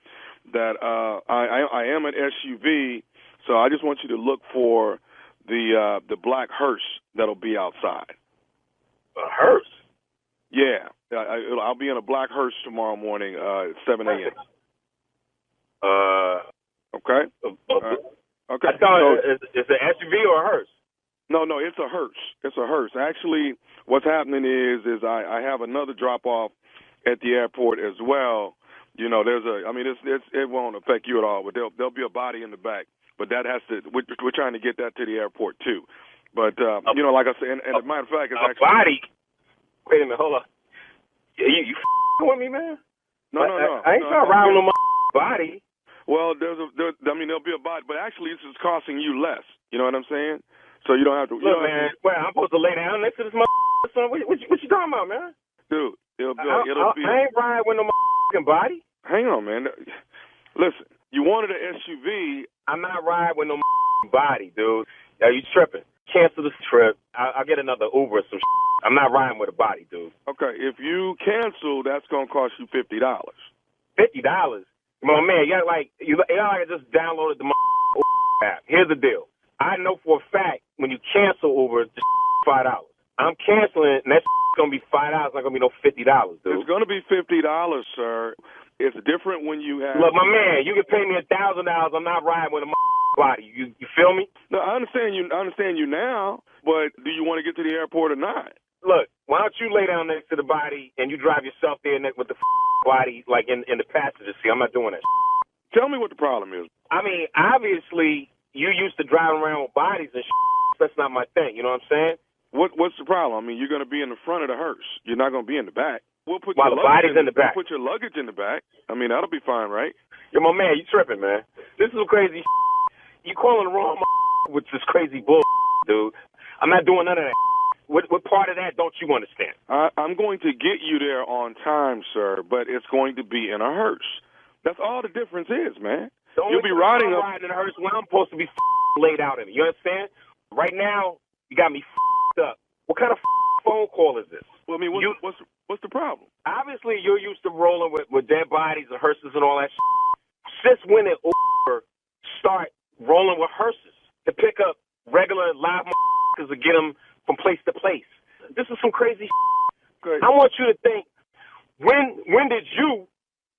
that I am an SUV. So I just want you to look for the black hearse that'll be outside. A hearse? Yeah, I'll be in a black hearse tomorrow morning at 7 a.m. Okay. Okay. I thought it's an SUV or a hearse. No, it's a hearse. It's a hearse. Actually, what's happening is I have another drop off at the airport as well. You know, it won't affect you at all, but there'll be a body in the back. But that has to. We're trying to get that to the airport too. But you know, like I said, and as a matter of fact, it's a actually body. Wait a minute, hold on. You with me, man? No. I ain't trying to ride on no body. Well, there'll be a body, but actually, this is costing you less. You know what I'm saying? So you don't have to. Look, man. Well, I'm supposed to lay down next to this son. What you talking about, man? Dude, it'll be. I ain't riding with no body. Hang on, man. Listen, you wanted an SUV. I'm not riding with no body, dude. Are you tripping? Cancel this trip. I'll get another Uber or some I'm not riding with a body, dude. Okay, if you cancel, that's going to cost you $50. $50? Well, man, you just downloaded the app. Here's the deal. I know for a fact when you cancel Uber, it's $5. I'm canceling, and that's going to be $5. It's not going to be no $50, dude. It's going to be $50, sir. It's different when you have. Look, my man, you can pay me $1,000. I'm not riding with a body. You feel me? No, I understand you. I understand you now, but do you want to get to the airport or not? Look, why don't you lay down next to the body and you drive yourself there with the body, like in the passenger seat? I'm not doing that. Tell me what the problem is. I mean, obviously, you used to driving around with bodies and That's not my thing. You know what I'm saying? What's the problem? I mean, you're going to be in the front of the hearse. You're not going to be in the back. We'll put While your the body's in the back. We'll put your luggage in the back. I mean, that'll be fine, right? Yo, my man, you tripping, man. This is crazy. You calling the wrong with this crazy bull, dude. I'm not doing none of that. What part of that don't you understand? I'm going to get you there on time, sir, but it's going to be in a hearse. That's all the difference is, man. You'll be riding in a hearse when I'm supposed to be laid out in it. You understand? Right now, you got me up. What kind of phone call is this? Well, I mean, what's the problem? Obviously, you're used to rolling with dead bodies and hearses and all that shit. Since when did Uber start rolling with hearses to pick up regular live motherfuckers to get them from place to place? This is some crazy shit. I want you to think, when did you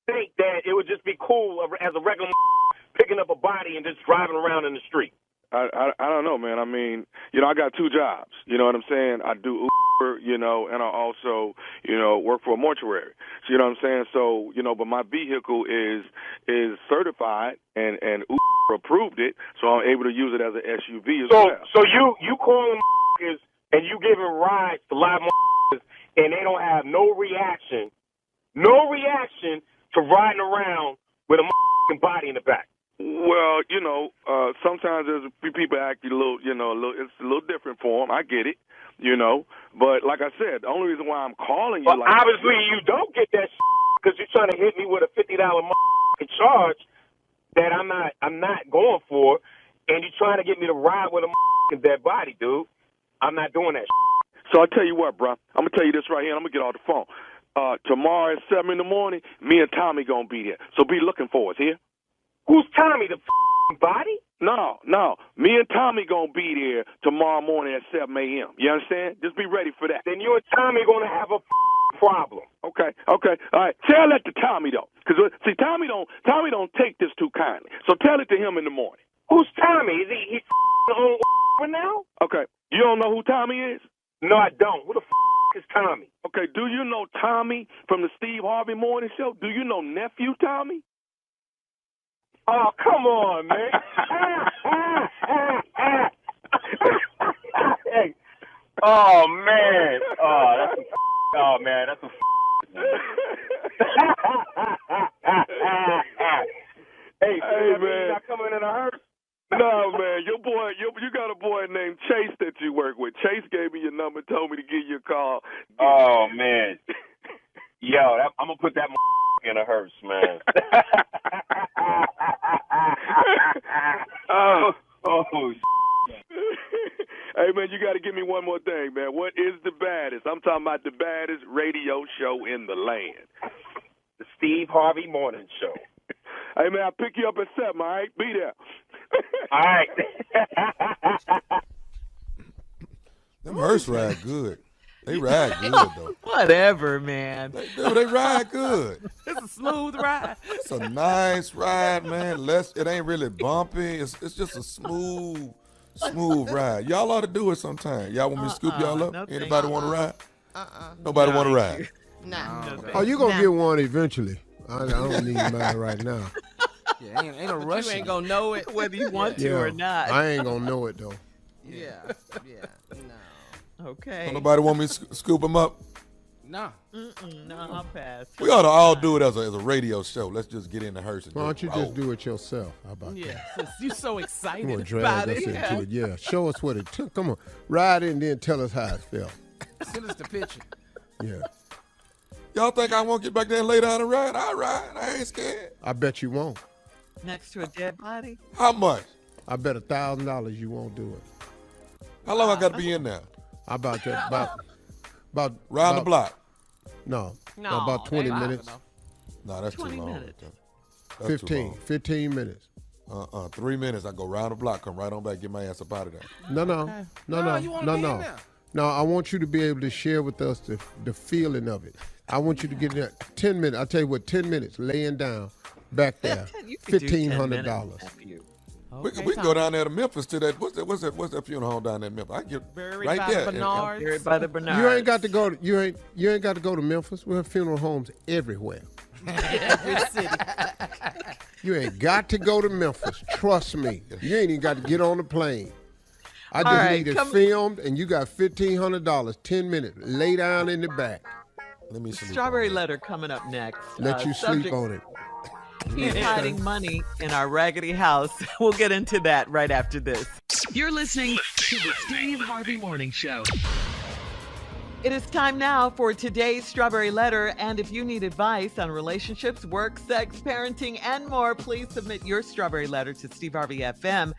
think that it would just be cool as a regular picking up a body and just driving around in the street? I don't know, man. I mean, I got two jobs. You know what I'm saying? I do Uber, and I also, work for a mortuary. So, you know what I'm saying? So, but my vehicle is certified and Uber approved it, so I'm able to use it as an SUV as well. So you calling and you giving rides to live and they don't have no reaction to riding around with a body in the back. Well, sometimes there's a few people act a little, it's a little different for them. I get it, But like I said, the only reason why I'm calling you, obviously you don't get that because you're trying to hit me with a $50 charge that I'm not going for, and you're trying to get me to ride with a dead body, dude. I'm not doing that. So I tell you what, bro. I'm gonna tell you this right here. And I'm gonna get off the phone. Tomorrow at 7 in the morning, me and Tommy gonna be there. So be looking for us here. Who's Tommy? The body? No. Me and Tommy gonna be there tomorrow morning at 7 a.m. You understand? Just be ready for that. Then you and Tommy gonna have a problem. Okay. All right. Tell that to Tommy though, because see, Tommy don't take this too kindly. So tell it to him in the morning. Who's Tommy? Is he on now? Okay. You don't know who Tommy is? No, I don't. Who the is Tommy? Okay. Do you know Tommy from the Steve Harvey Morning Show? Do you know nephew Tommy? Oh, come on, man. Hey. Oh, man. That's a Hey, man. You not coming in a hearse? No, man. Your boy, you got a boy named Chase that you work with. Chase gave me your number, told me to give you a call. Oh, man. Yo, I'm going to put that in a hearse, man. Hey, man, you got to give me one more thing, man. What is the baddest? I'm talking about the baddest radio show in the land. The Steve Harvey Morning Show. Hey, man, I'll pick you up at 7, all right? Be there. All right. Them hearse ride good. They ride good, though. Whatever, man. They ride good. It's a smooth ride. It's a nice ride, man. It ain't really bumpy. It's just a smooth ride. Y'all ought to do it sometime. Y'all want me to scoop y'all up? No, Anybody want to ride? Nobody want to ride? No. Oh, you going to get one eventually. I don't need mine right now. Yeah, ain't no rush. You ain't gonna know it. Whether you want to or not. I ain't going to know it, though. Yeah. No. Okay. Don't nobody want me to scoop them up? No. No, I'll pass. We ought to all do it as a radio show. Let's just get in the hearse. Why don't you just do it yourself? How about that? Yeah. You're so excited You want to about drag us it. into it? Yeah. Show us what it took. Come on. Ride it and then tell us how it felt. Send us the picture. Yeah. Y'all think I won't get back there and lay down and ride? I ride. I ain't scared. I bet you won't. Next to a dead body? How much? I bet $1,000 you won't do it. How long I got to be in there? How about that? About Round the block. No, No, about 20 that's minutes. No, that's 20 too long. minutes. That's 15. 15 minutes. 3 minutes. I go round the block, come right on back, get my ass up out of there. No. You wanna be in there. No, I want you to be able to share with us the feeling of it. I want you to get in there 10 minutes. I'll tell you what, 10 minutes laying down back there. You could do 10 $1,500. minutes after you. We can go down there to Memphis to that. What's that funeral home down there in Memphis? I can get Buried right by there. the Bernards. Buried by the Bernards. You ain't got to go. You ain't got to go to Memphis. We have funeral homes everywhere. Every city. You ain't got to go to Memphis. Trust me. You ain't even got to get on the plane. I just right, need it come- filmed, and you got $1,500. 10 minutes. Lay down in the back. Let me sleep. Strawberry letter coming up next. Let you sleep subject, on it. He's hiding money in our raggedy house. We'll get into that right after this. You're listening to the Steve Harvey Morning Show. It is time now for today's Strawberry Letter, and if you need advice on relationships, work, sex, parenting, and more, please submit your Strawberry Letter to Steve Harvey FM.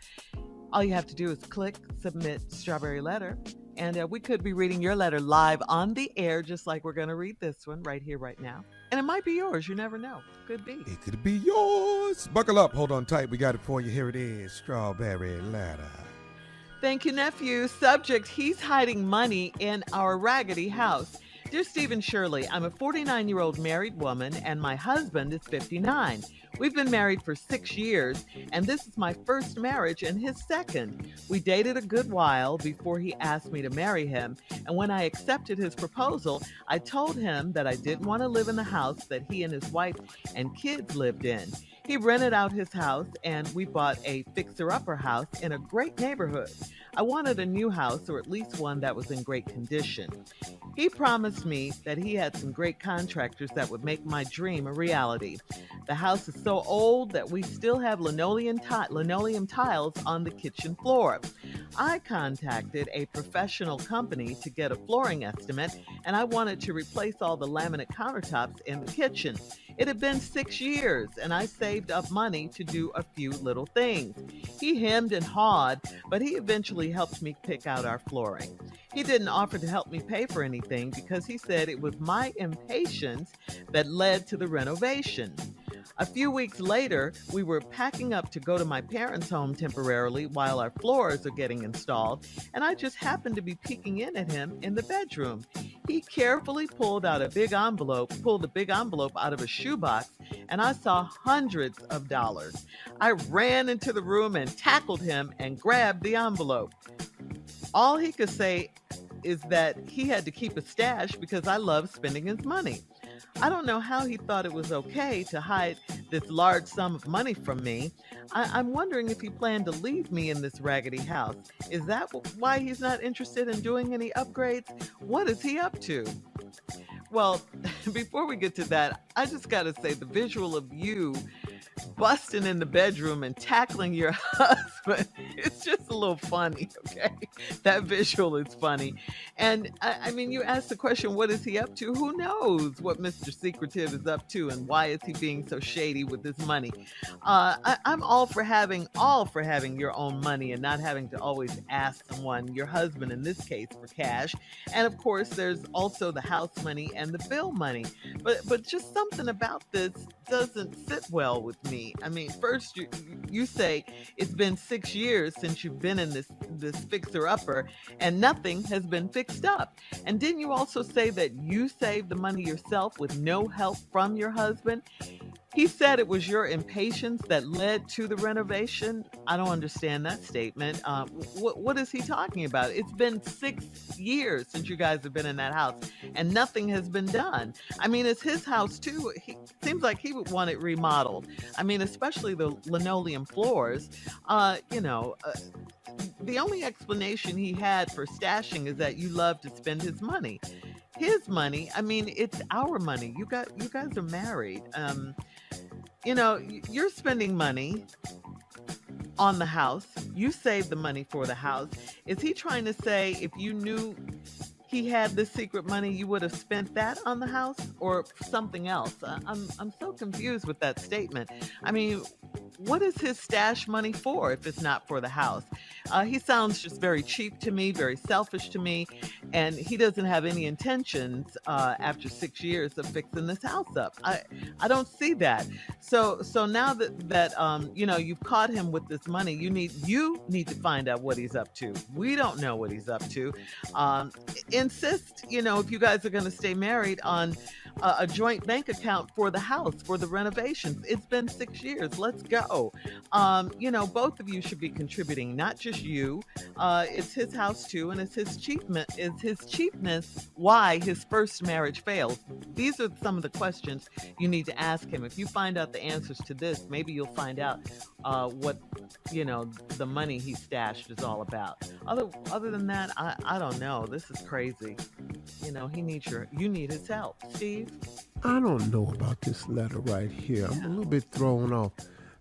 All you have to do is click Submit Strawberry Letter, and we could be reading your letter live on the air, just like we're going to read this one right here, right now. And it might be yours. You never know. Could be. It could be yours. Buckle up. Hold on tight. We got it for you. Here it is. Strawberry Letter. Thank you, nephew. Subject, he's hiding money in our raggedy house. Dear Steve and Shirley, I'm a 49-year-old married woman, and my husband is 59. We've been married for 6 years, and this is my first marriage and his second. We dated a good while before he asked me to marry him, and when I accepted his proposal, I told him that I didn't want to live in the house that he and his wife and kids lived in. He rented out his house, and we bought a fixer-upper house in a great neighborhood. I wanted a new house, or at least one that was in great condition. He promised me that he had some great contractors that would make my dream a reality. The house is so old that we still have linoleum tiles on the kitchen floor. I contacted a professional company to get a flooring estimate, and I wanted to replace all the laminate countertops in the kitchen. It had been 6 years, and I saved up money to do a few little things. He hemmed and hawed, but he eventually helped me pick out our flooring. He didn't offer to help me pay for anything because he said it was my impatience that led to the renovation. A few weeks later, we were packing up to go to my parents' home temporarily while our floors are getting installed, and I just happened to be peeking in at him in the bedroom. He carefully pulled a big envelope out of a shoebox, and I saw hundreds of dollars. I ran into the room and tackled him and grabbed the envelope. All he could say is that he had to keep a stash because I love spending his money. I don't know how he thought it was okay to hide this large sum of money from me. I'm wondering if he planned to leave me in this raggedy house. Is that why he's not interested in doing any upgrades? What is he up to? Well, before we get to that, I just got to say the visual of you busting in the bedroom and tackling your husband. It's just a little funny, okay? That visual is funny. And I mean, you ask the question, what is he up to? Who knows what Mr. Secretive is up to and why is he being so shady with his money? I'm all for having your own money and not having to always ask someone, your husband in this case, for cash. And of course, there's also the house money and the bill money. But just something about this doesn't sit well with me. I mean, first you say it's been 6 years since you've been in this fixer-upper and nothing has been fixed up. And didn't you also say that you saved the money yourself with no help from your husband? He said it was your impatience that led to the renovation. I don't understand that statement. What is he talking about? It's been 6 years since you guys have been in that house, and nothing has been done. I mean, it's his house too. He seems like he would want it remodeled. I mean, especially the linoleum floors. The only explanation he had for stashing is that you love to spend his money. His money. I mean, it's our money. You guys are married. You're spending money on the house. You saved the money for the house. Is he trying to say if you knew he had this secret money, you would have spent that on the house or something else? I'm so confused with that statement. I mean, what is his stash money for if it's not for the house? He sounds just very cheap to me, very selfish to me, and he doesn't have any intentions after 6 years of fixing this house up. I don't see that. So now that you've caught him with this money, you need to find out what he's up to. We don't know what he's up to. Insist, if you guys are going to stay married, on a joint bank account for the house, for the renovations. It's been 6 years. Let's go. Both of you should be contributing, not just you. It's his house too, and it's his cheapness why his first marriage failed. These are some of the questions you need to ask him. If you find out the answers to this, maybe you'll find out what the money he stashed is all about. Other than that, I don't know. This is crazy. You need his help. Steve? I don't know about this letter right here. I'm a little bit thrown off.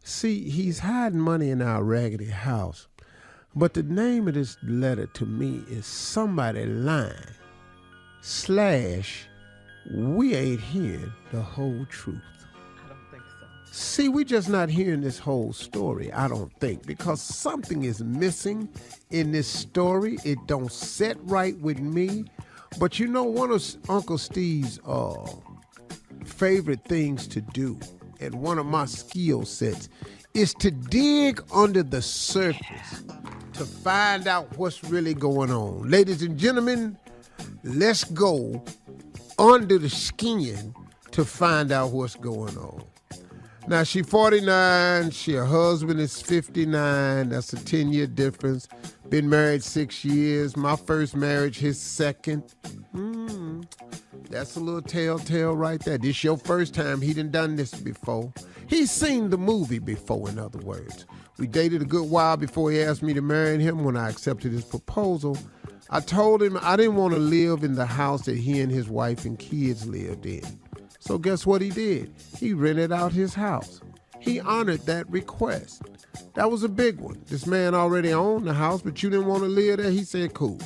See, he's hiding money in our raggedy house. But the name of this letter to me is somebody lying / we ain't hearing the whole truth. I don't think so. See, we just not hearing this whole story, I don't think, because something is missing in this story. It don't set right with me. But one of Uncle Steve's favorite things to do, and one of my skill sets, is to dig under the surface to find out what's really going on. Ladies and gentlemen, let's go under the skin to find out what's going on. Now, she's 49, her husband is 59, that's a 10-year difference. Been married 6 years, my first marriage, his second. That's a little telltale right there. This your first time, he done this before. He's seen the movie before, in other words. We dated a good while before he asked me to marry him. When I accepted his proposal, I told him I didn't want to live in the house that he and his wife and kids lived in. So guess what he did? He rented out his house. He honored that request. That was a big one. This man already owned the house, but you didn't want to live there. He said, cool.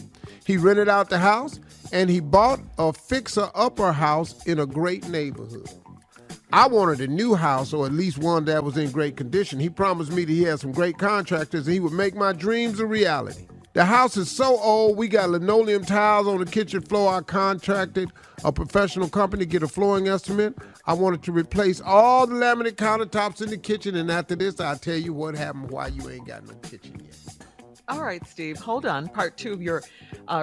He rented out the house, and he bought a fixer-upper house in a great neighborhood. I wanted a new house, or at least one that was in great condition. He promised me that he had some great contractors, and he would make my dreams a reality. The house is so old, we got linoleum tiles on the kitchen floor. I contracted a professional company to get a flooring estimate. I wanted to replace all the laminate countertops in the kitchen, and after this, I'll tell you what happened, why you ain't got no kitchen yet. All right, Steve, hold on. Part 2 of your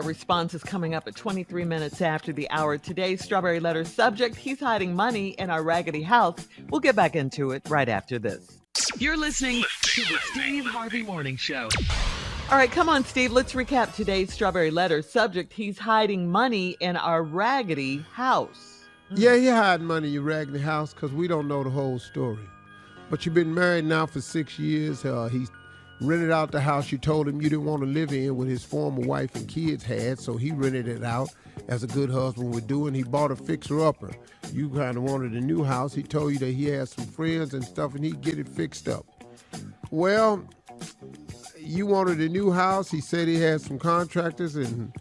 response is coming up at 23 minutes after the hour. Today's Strawberry Letter subject, he's hiding money in our raggedy house. We'll get back into it right after this. You're listening to the Steve Harvey Morning Show. All right, come on, Steve. Let's recap today's Strawberry Letter subject. He's hiding money in our raggedy house. Yeah, he hiding money in your raggedy house because we don't know the whole story. But you've been married now for 6 years. He's rented out the house you told him you didn't want to live in, what his former wife and kids had, so he rented it out as a good husband would do, and he bought a fixer-upper. You kind of wanted a new house. He told you that he had some friends and stuff, and he'd get it fixed up. Well, you wanted a new house. He said he had some contractors, and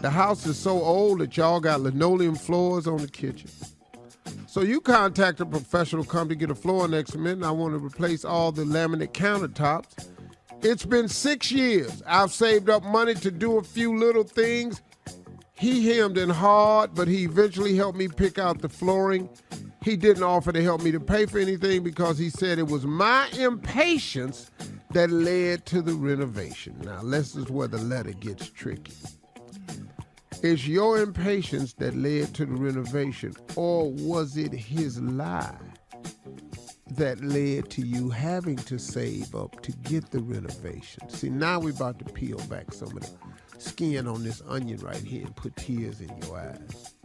the house is so old that y'all got linoleum floors on the kitchen. So you contact a professional, come to get a floor next minute, and I want to replace all the laminate countertops. It's been 6 years. I've saved up money to do a few little things. He hemmed and hawed, but he eventually helped me pick out the flooring. He didn't offer to help me to pay for anything because he said it was my impatience that led to the renovation. Now, this is where the letter gets tricky. It's your impatience that led to the renovation, or was it his lie that led to you having to save up to get the renovation? See, now we're about to peel back some of the skin on this onion right here and put tears in your eyes.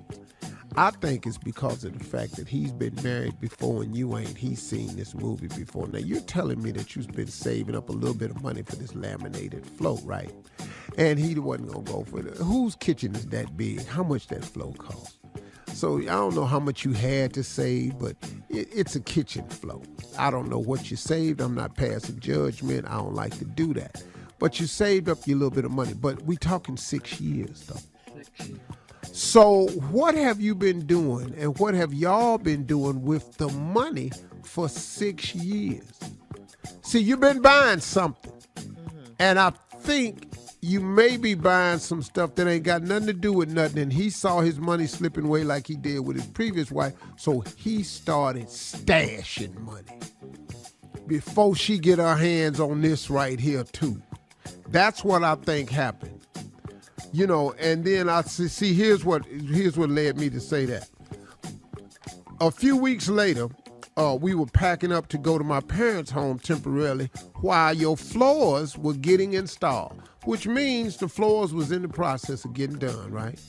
I think it's because of the fact that he's been married before and you ain't. He's seen this movie before. Now, you're telling me that you've been saving up a little bit of money for this laminated floor, right? And he wasn't going to go for it. Whose kitchen is that big? How much that floor cost? So I don't know how much you had to save, but it's a kitchen floor. I don't know what you saved. I'm not passing judgment. I don't like to do that. But you saved up your little bit of money. But we talking 6 years, though. 6 years. So what have you been doing, and what have y'all been doing with the money for 6 years? See, you've been buying something. And I think you may be buying some stuff that ain't got nothing to do with nothing, and he saw his money slipping away like he did with his previous wife, so he started stashing money before she get her hands on this right here too. That's what I think happened. You know, and then I see, here's what led me to say that. A few weeks later, we were packing up to go to my parents' home temporarily while your floors were getting installed, which means the floors was in the process of getting done, right?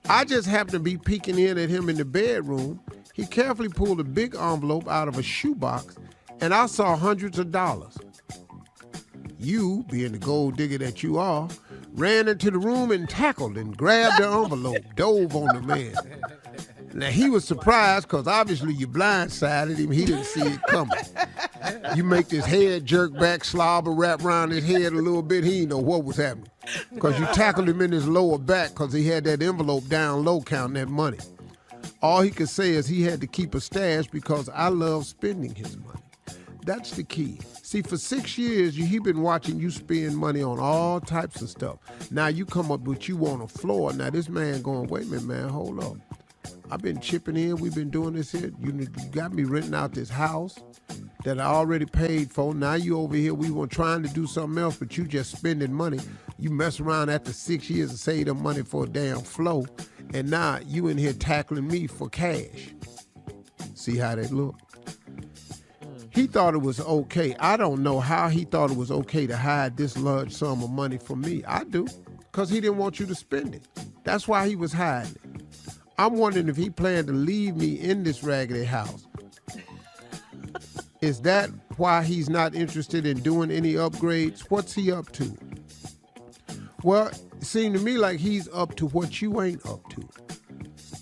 I just happened to be peeking in at him in the bedroom. He carefully pulled a big envelope out of a shoebox, and I saw hundreds of dollars. You, being the gold digger that you are, ran into the room and tackled and grabbed the envelope, dove on the man. Now, he was surprised because obviously you blindsided him. He didn't see it coming. You make this head jerk back, slobber, wrap around his head a little bit. He didn't know what was happening because you tackled him in his lower back because he had that envelope down low counting that money. All he could say is he had to keep a stash because I love spending his money. That's the key. See, for 6 years, he been watching you spend money on all types of stuff. Now you come up with you on a floor. Now this man going, wait a minute, man, hold up. I've been chipping in. We've been doing this here. You got me renting out this house that I already paid for. Now you over here, we were trying to do something else, but you just spending money. You mess around after 6 years and save them money for a damn flow. And now you in here tackling me for cash. See how that look? He thought it was okay. I don't know how he thought it was okay to hide this large sum of money from me. I do, because he didn't want you to spend it. That's why he was hiding it. I'm wondering if he planned to leave me in this raggedy house. Is that why he's not interested in doing any upgrades? What's he up to? Well, it seemed to me like he's up to what you ain't up to,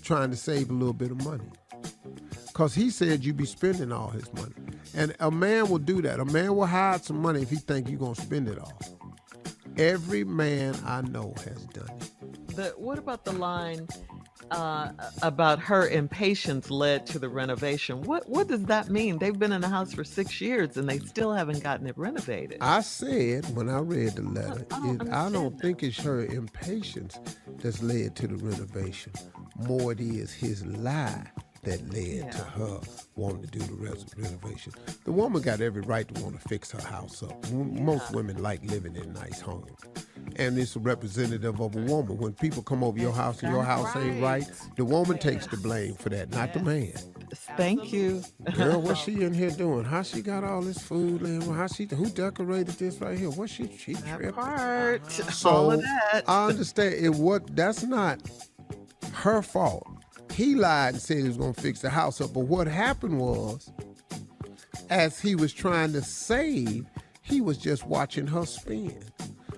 trying to save a little bit of money. Because he said you be spending all his money. And a man will do that. A man will hide some money if he think you're going to spend it all. Every man I know has done it. What about the line about her impatience led to the renovation? What does that mean? They've been in the house for 6 years and they still haven't gotten it renovated. I said when I read the letter, I don't think it's her impatience that's led to the renovation. More it is his lie that led to her wanting to do the renovation. The woman got every right to want to fix her house up. Most women like living in nice homes. And it's a representative of a woman. When people come over your house and your house ain't right, the woman takes the blame for that, not the man. Thank you. Girl, what's she in here doing? How she got all this food laying? Who decorated this right here? What's she tripping? Part. So all of that. I understand that's not her fault. He lied and said he was going to fix the house up. But what happened was, as he was trying to save, He was just watching her spend.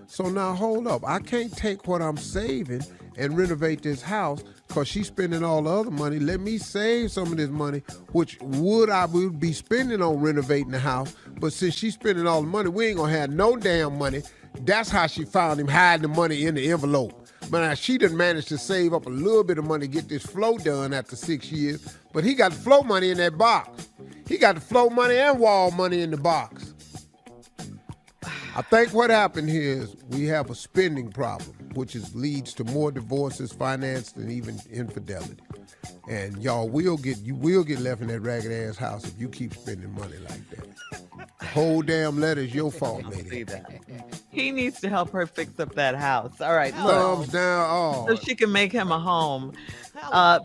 So now hold up. I can't take what I'm saving and renovate this house because she's spending all the other money. Let me save some of this money, which I would be spending on renovating the house. But since she's spending all the money, we ain't going to have no damn money. That's how she found him hiding the money in the envelope. But now she done managed to save up a little bit of money to get this flow done after 6 years. But he got the flow money in that box. He got the flow money and wall money in the box. I think what happened here is we have a spending problem, which leads to more divorces, finance, and even infidelity. And y'all will get left in that ragged ass house if you keep spending money like that. The whole damn letter is your fault, lady. He needs to help her fix up that house. All right, look. Thumbs down. Oh. So she can make him a home.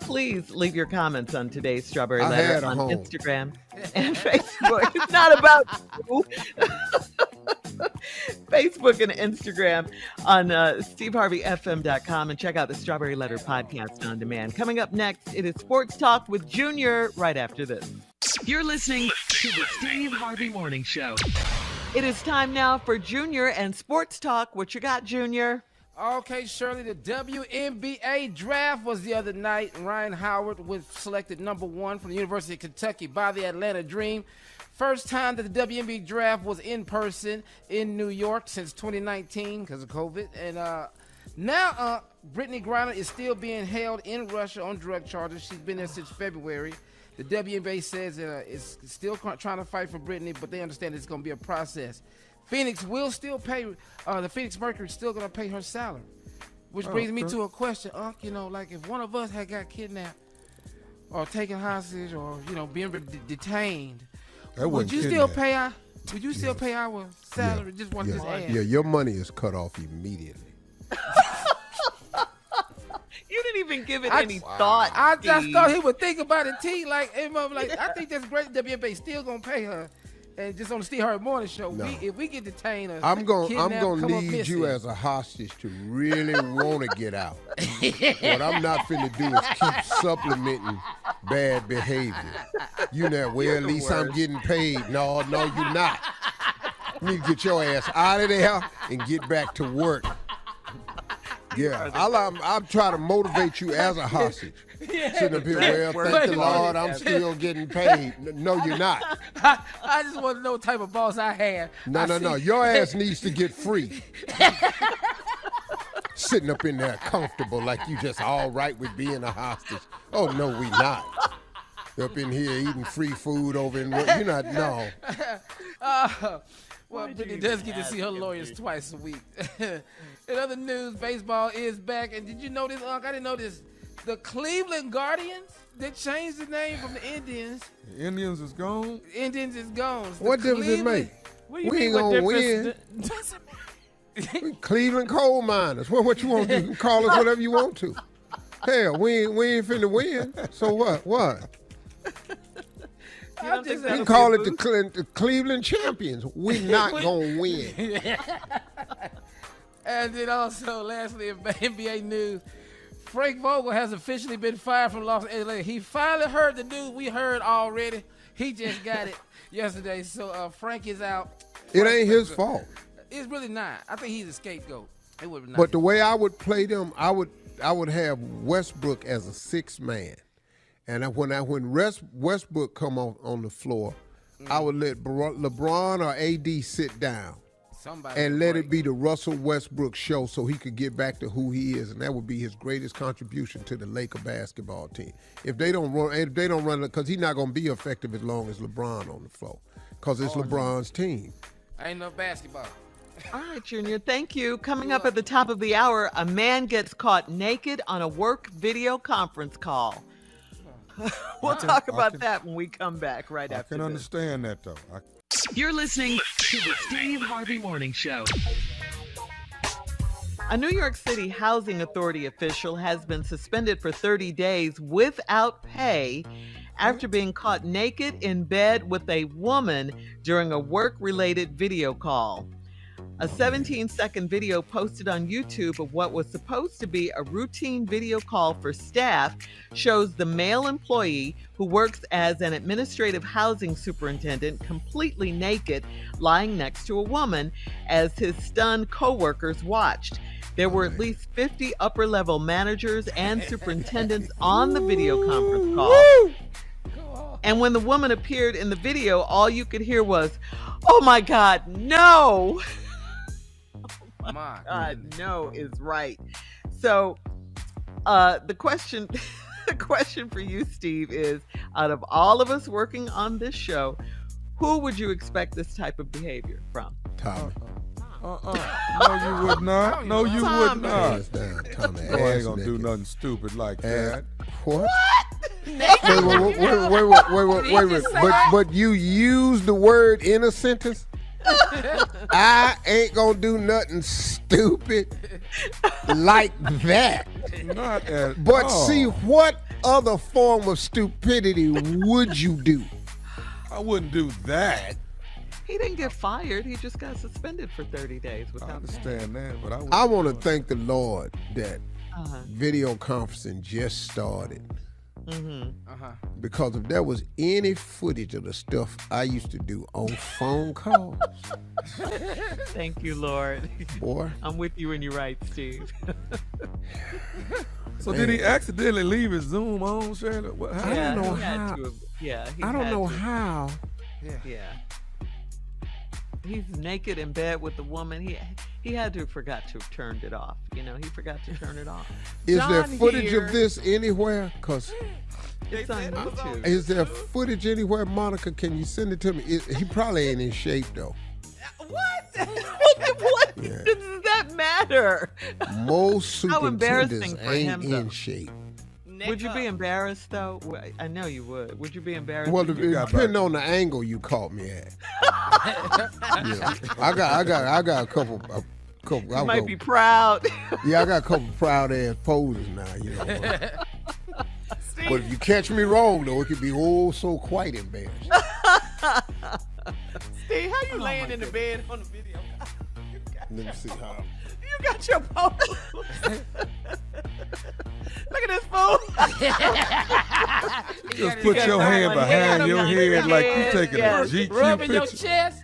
Please leave your comments on today's Strawberry Letter on Instagram and Facebook. It's not about you. Facebook and Instagram on SteveHarveyFM.com, and check out the Strawberry Letter podcast on demand. Coming up next, it is Sports Talk with Junior right after this. You're listening to the Steve Harvey Morning Show. It is time now for Junior and Sports Talk. What you got, Junior? Okay, Shirley, the WNBA draft was the other night. Ryan Howard was selected number 1 from the University of Kentucky by the Atlanta Dream. First time that the WNBA draft was in person in New York since 2019 because of COVID. And now Brittany Griner is still being held in Russia on drug charges. She's been there since February. The WNBA says it's still trying to fight for Brittany, but they understand it's going to be a process. Phoenix will still pay, the Phoenix Mercury is still going to pay her salary. Which brings me to a question, Unc, like if one of us had got kidnapped or taken hostage or, being detained, would you still pay our salary? Just want this ad. Yeah, your money is cut off immediately. You didn't even give it any thought. I just thought he would think about it, T. I think that's great. WNBA still gonna pay her, and just on the Steve Harvey Morning Show. No. If we get detained, I'm gonna need you as a hostage to really want to get out. What I'm not finna do is keep supplementing bad behavior. You know, well, at least I'm getting paid. No, you're not. You need to get your ass out of there and get back to work. Yeah, I'm trying to motivate you as a hostage. Sitting up here, thank the Lord, I'm still getting paid. No, you're not. I just want to know what type of boss I have. No. Your ass needs to get free. Sitting up in there comfortable like you just all right with being a hostage. Oh, no, we not. Up in here eating free food over in, you're not, no. Well, Brittany does get to see her lawyers twice a week. In other news, baseball is back. And did you know this, Unc? I didn't know this. The Cleveland Guardians, they changed the name from the Indians. The Indians is gone? Indians is gone. What difference it make? We ain't going to win. Cleveland coal miners. What you want to do? You can call us whatever you want to. Hell, we ain't finna win. So what? You can call it the Cleveland champions. We not going to win. And then also, lastly, in NBA news, Frank Vogel has officially been fired from Los Angeles. He finally heard the news we heard already. He just got it yesterday. So Frank is out. It ain't his fault. It's really not. I think he's a scapegoat. It would not. But the way I would play them, I would have Westbrook as a sixth man. And when Westbrook come on the floor, I would let LeBron or AD sit down and let it be the Russell Westbrook show so he could get back to who he is, and that would be his greatest contribution to the Laker basketball team. If they don't run it, because he's not going to be effective as long as LeBron on the floor, because it's LeBron's team. Ain't no basketball. All right, Junior, thank you. Coming up at the top of the hour, a man gets caught naked on a work video conference call. We'll talk about that when we come back right after I can understand that, though. You're listening to the Steve Harvey Morning Show. A New York City housing authority official has been suspended for 30 days without pay after being caught naked in bed with a woman during a work-related video call. A 17-second video posted on YouTube of what was supposed to be a routine video call for staff shows the male employee who works as an administrative housing superintendent completely naked, lying next to a woman as his stunned coworkers watched. There were at least 50 upper-level managers and superintendents on the video conference call. And when the woman appeared in the video, all you could hear was, "Oh my God, no!" Oh my God, no is right. So the question for you, Steve, is out of all of us working on this show, who would you expect this type of behavior from? Tommy. No, you would not. No, you would not. Tommy. No, I ain't gonna do nothing stupid like that. What? Wait. But you use the word in a sentence? I ain't gonna do nothing stupid like that. Not at But all. see, what other form of stupidity would you do? I wouldn't do that. He didn't get fired. He just got suspended for 30 days I without pay. understand that, but I want to thank the Lord that Uh-huh. video conferencing just started. Mm-hmm. Because if there was any footage of the stuff I used to do on phone calls, Thank you, Lord. boy, I'm with you when you're right, Steve. So did he accidentally leave his Zoom on, Shayla? What happened? I don't know he had how. to have- yeah, he I don't had know to. how. Yeah. He's naked in bed with the woman. He had to have forgot to have turned it off. You know, he forgot to turn it off. Is there John footage here. of this anywhere? Because It's on YouTube. is there footage anywhere, Monica? Can you send it to me? He probably ain't in shape, though. What? What Yeah. does that matter? Most How embarrassing superintendents for him, ain't though. in shape. Would you be embarrassed, though? Well, I know you would. Would you be embarrassed? Well, if it you- depends on the angle you caught me at. Yeah. I got a couple. You might be proud. Yeah, I got a couple proud ass poses now, you know. But if you catch me wrong, though, it could be oh so quite embarrassing. Steve, how you laying in the bed on the video? Let me see how. You got your pose. Look at this fool. Just put your hand behind your head like you taking a GQ Rubbing your picture. chest.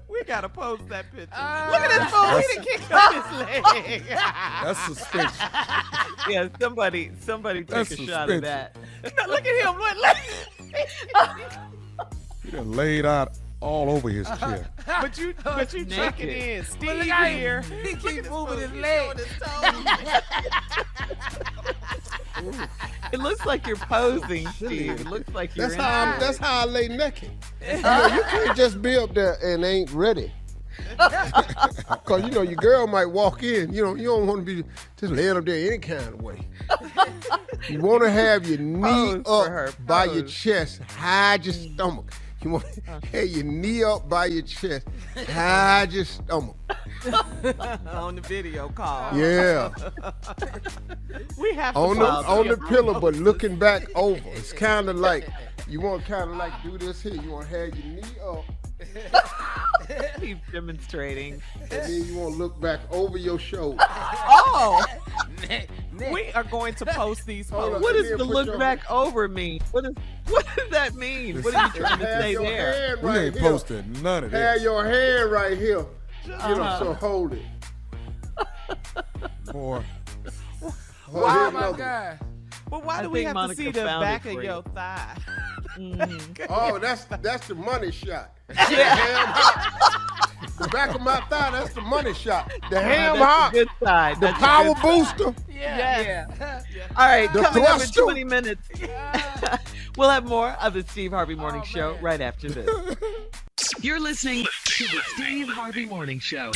We gotta post that picture. Look at this fool. He done kicked up his leg. That's suspension. Yeah, somebody take That's a shot of suspension. that. No, look at him. He done laid out all over his chair. But you Naked. checking in. Look Steve at him. here. He keep moving his He's leg. showing his toes. It looks like you're posing, Steve. It looks like you're That's how I lay naked. You can't just be up there and ain't ready. Cause your girl might walk in. You don't want to be just laying up there any kind of way. You want to have your knee Pose for her, up by your pose. chest, hide your stomach. You want to have your knee up by your chest, hide your stomach. on the video call. Yeah, We have to on the post on the your pillow, but looking back over. It's kind of like you want to do this here. You want to have your knee up. He's demonstrating. And then you want to look back over your shoulder. Oh, we are going to post these Hold posts. on. What and does then the put look your- back over mean? What does that mean? What are you trying to Have say your there? hand We right ain't here. posting none of Have this. your hand right here. So hold it. Boy, Hold Oh it my up. God. But why I do we think have Monica to see the found it back for of you. your thigh? Oh, that's the money shot. The ham hock. The back of my thigh, that's the money shot. The ham That's the hock. good side. The That's the power good side. booster. Yes. All right, The coming up in thruster. 20 minutes. We'll have more of the Steve Harvey Morning Show right after this. You're listening to the Steve Harvey Morning Show.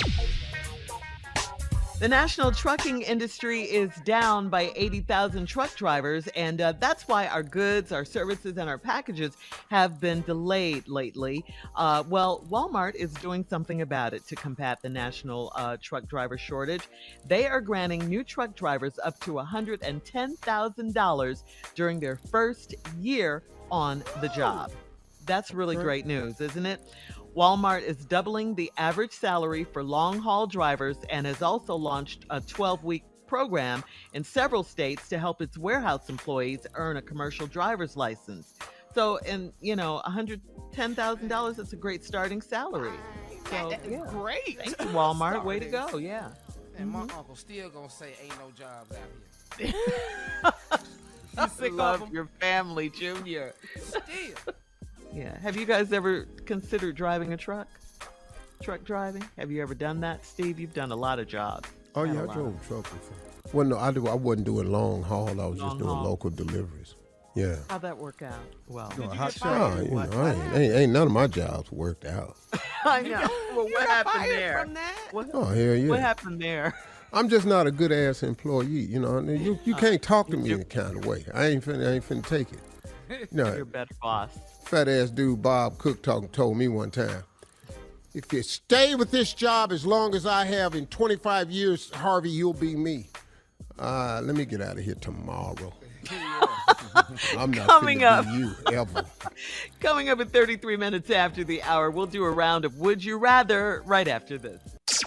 The national trucking industry is down by 80,000 truck drivers, and that's why our goods, our services, and our packages have been delayed lately. Well, Walmart is doing something about it to combat the national truck driver shortage. They are granting new truck drivers up to $110,000 during their first year on the job. That's really great news, isn't it? Walmart is doubling the average salary for long-haul drivers and has also launched a 12-week program in several states to help its warehouse employees earn a commercial driver's license. So, and $110,000 is a great starting salary. So, yeah. Great. Thank you, Walmart. Way to go. Yeah. And my uncle still gonna say ain't no jobs out here. You sick love your family, Junior. Still. Yeah. Have you guys ever considered driving a truck? Truck driving? Have you ever done that, Steve? You've done a lot of jobs. Oh, yeah, I drove a truck before. Well, no, I wasn't doing long haul. I was just doing local deliveries. Yeah. How'd that work out? Well, ain't none of my jobs worked out. I know. Well, what happened there? From that? Oh, hell yeah. What happened there? I'm just not a good ass employee. You know, you can't talk to me any kind of way. I ain't finna take it. You're a better boss. Fat ass dude Bob Cook told me one time, if you stay with this job as long as I have in 25 years, Harvey, you'll be me. Let me get out of here tomorrow. I'm not Coming up. Be you ever. Coming up at 33 minutes after the hour, we'll do a round of Would You Rather right after this.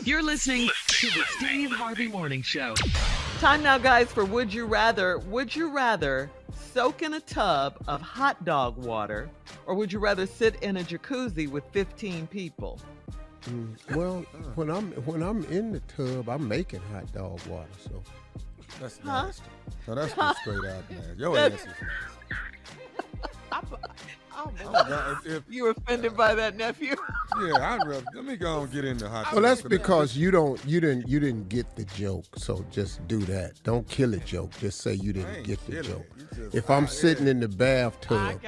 You're listening to the Steve Harvey Morning Show. Time now, guys, for Would You Rather. Would you rather soak in a tub of hot dog water, or would you rather sit in a jacuzzi with 15 people? Well, when I'm in the tub, I'm making hot dog water, so. That's nasty. So that's just straight out nasty. Your ass is nasty. You offended by that, nephew? Yeah, let me go and get into hot. Well, that's because you didn't get the joke. So just do that. Don't kill a joke. Just say you didn't get the joke. If I'm sitting in the bathtub,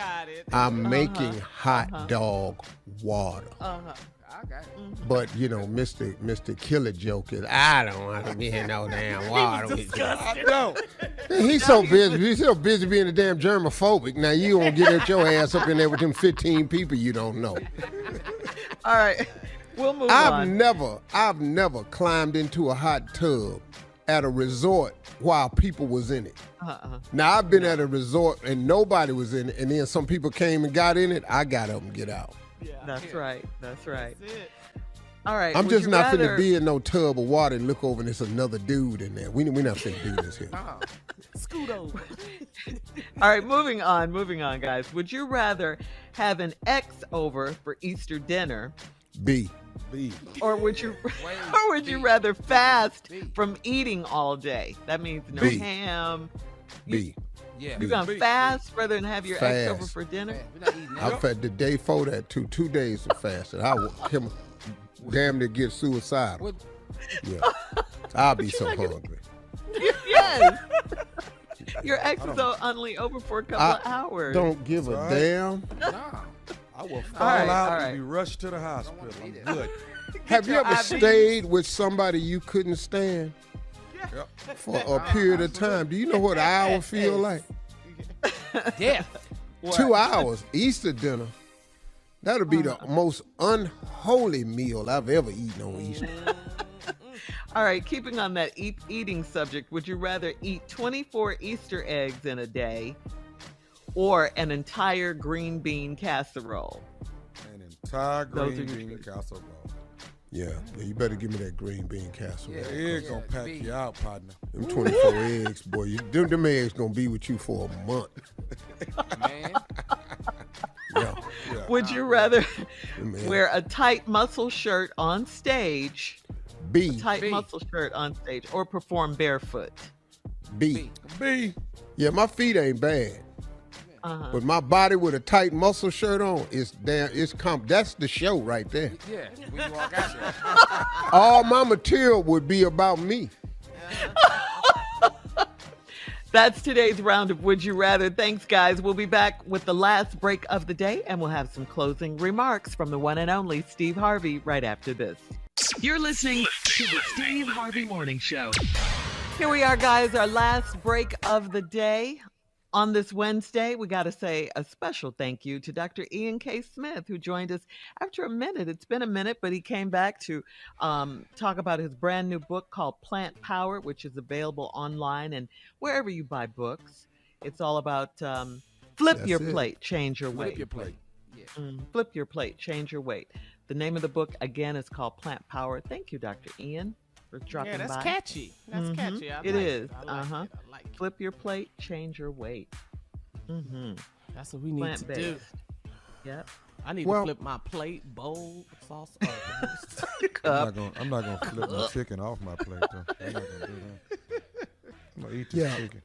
I'm making hot dog water. I got it. But Mr. Killer joke is I don't want to be in no damn water with you. I don't. He's so busy. He's so busy being a damn germophobic. Now you won't get your ass up in there with them 15 people you don't know. All right, we'll move on. I've never climbed into a hot tub at a resort while people was in it. Now I've been at a resort and nobody was in it, and then some people came and got in it. I got up and get out. Yeah, that's right. That's right. That's it. All right. I'm just not finna be in no tub of water and look over and there's another dude in there. We not finna do this here. Scoot over. All right, moving on, guys. Would you rather have an ex over for Easter dinner? B. Or would you rather fast from eating all day? That means no ham. B. Yeah. You're gonna fast rather than have your ex over for dinner? We're not eating I've had the day before that too. 2 days of fasting. I will damn near get suicidal. Yeah. I'll be so hungry. Yes. Your ex is only over for a couple of hours. Don't give a damn. I will fall out and be rushed to the hospital. I'm good. Have you ever stayed with somebody you couldn't stand for a period of time? Do you know what an hour feel like? Death. 2 hours. Easter dinner. That'll be the most unholy meal I've ever eaten on Easter. All right, keeping on that eating subject, would you rather eat 24 Easter eggs in a day or an entire green bean casserole? An entire green bean casserole. Yeah, you better give me that green bean casserole. Yeah, eggs gonna pack you out, partner. Them 24 eggs, boy. Them eggs gonna be with you for a month. Man. Yeah. Would you rather wear a tight muscle shirt on stage? B. Muscle shirt on stage, or perform barefoot? B. Yeah, my feet ain't bad. But my body with a tight muscle shirt on is that's the show right there. Yeah. When you walk out there. All my material would be about me. That's today's round of Would You Rather. Thanks, guys. We'll be back with the last break of the day, and we'll have some closing remarks from the one and only Steve Harvey right after this. You're listening to the Steve Harvey Morning Show. Here we are, guys, our last break of the day. On this Wednesday, we got to say a special thank you to Dr. Ian K. Smith, who joined us after a minute. It's been a minute, but he came back to talk about his brand new book called Plant Power, which is available online and wherever you buy books. It's all about flip your plate, change your weight. Flip your plate. Yeah. Flip your plate, change your weight. The name of the book, again, is called Plant Power. Thank you, Dr. Ian, for dropping by. Yeah, that's catchy. That's catchy. It is. I like it. Flip your plate, change your weight. That's what we need to do. Yep. I need to flip my plate, bowl, sauce. I'm not gonna flip my chicken off my plate though. I'm not gonna do that. I'm gonna eat this chicken.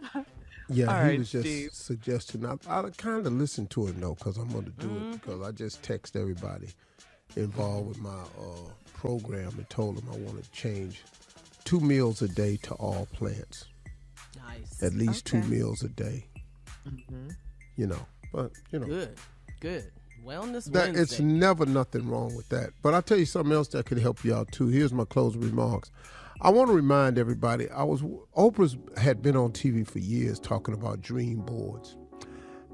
Yeah, All he right, was just Steve. suggesting. I kind of listened to him though, because I'm going to do it because I just text everybody involved with my program and told them I want to change 2 meals a day to all plants. Nice. At least 2 meals a day. But Good. Wellness that Wednesday. it's never nothing wrong with that. But I'll tell you something else that could help you out too. Here's my closing remarks. I want to remind everybody, Oprah's had been on TV for years talking about dream boards.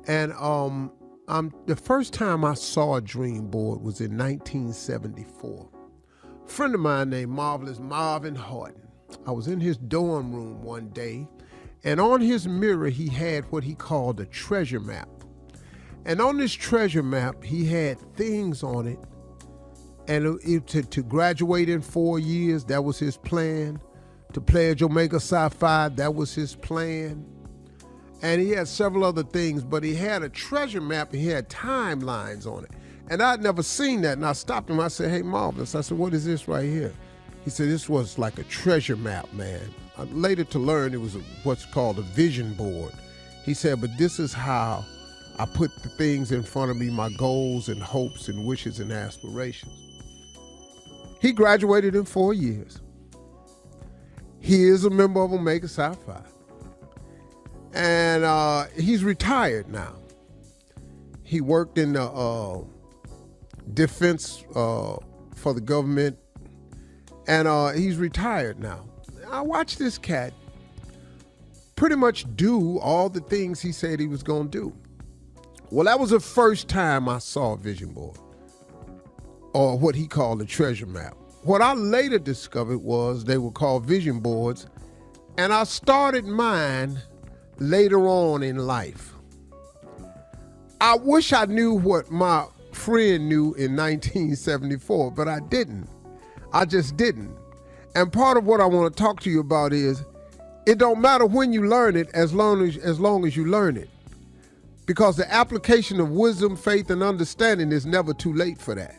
And the first time I saw a dream board was in 1974. A friend of mine named Marvelous Marvin Horton. I was in his dorm room one day, and on his mirror he had what he called a treasure map. And on this treasure map, he had things on it. And to graduate in 4 years, that was his plan. To pledge Omega Psi Phi, that was his plan. And he had several other things, but he had a treasure map and he had timelines on it. And I'd never seen that. And I stopped him. I said, "Hey, Marvelous," I said, "what is this right here?" He said, "This was like a treasure map, man." Later to learn it was what's called a vision board. He said, "But this is how I put the things in front of me, my goals and hopes and wishes and aspirations." He graduated in 4 years. He is a member of Omega Psi Phi. And he's retired now. He worked in the defense for the government. And he's retired now. I watched this cat pretty much do all the things he said he was going to do. Well, that was the first time I saw a vision board, or what he called a treasure map. What I later discovered was they were called vision boards, and I started mine later on in life. I wish I knew what my friend knew in 1974, but I didn't. I just didn't. And part of what I want to talk to you about is, it don't matter when you learn it as long as you learn it. Because the application of wisdom, faith, and understanding is never too late for that.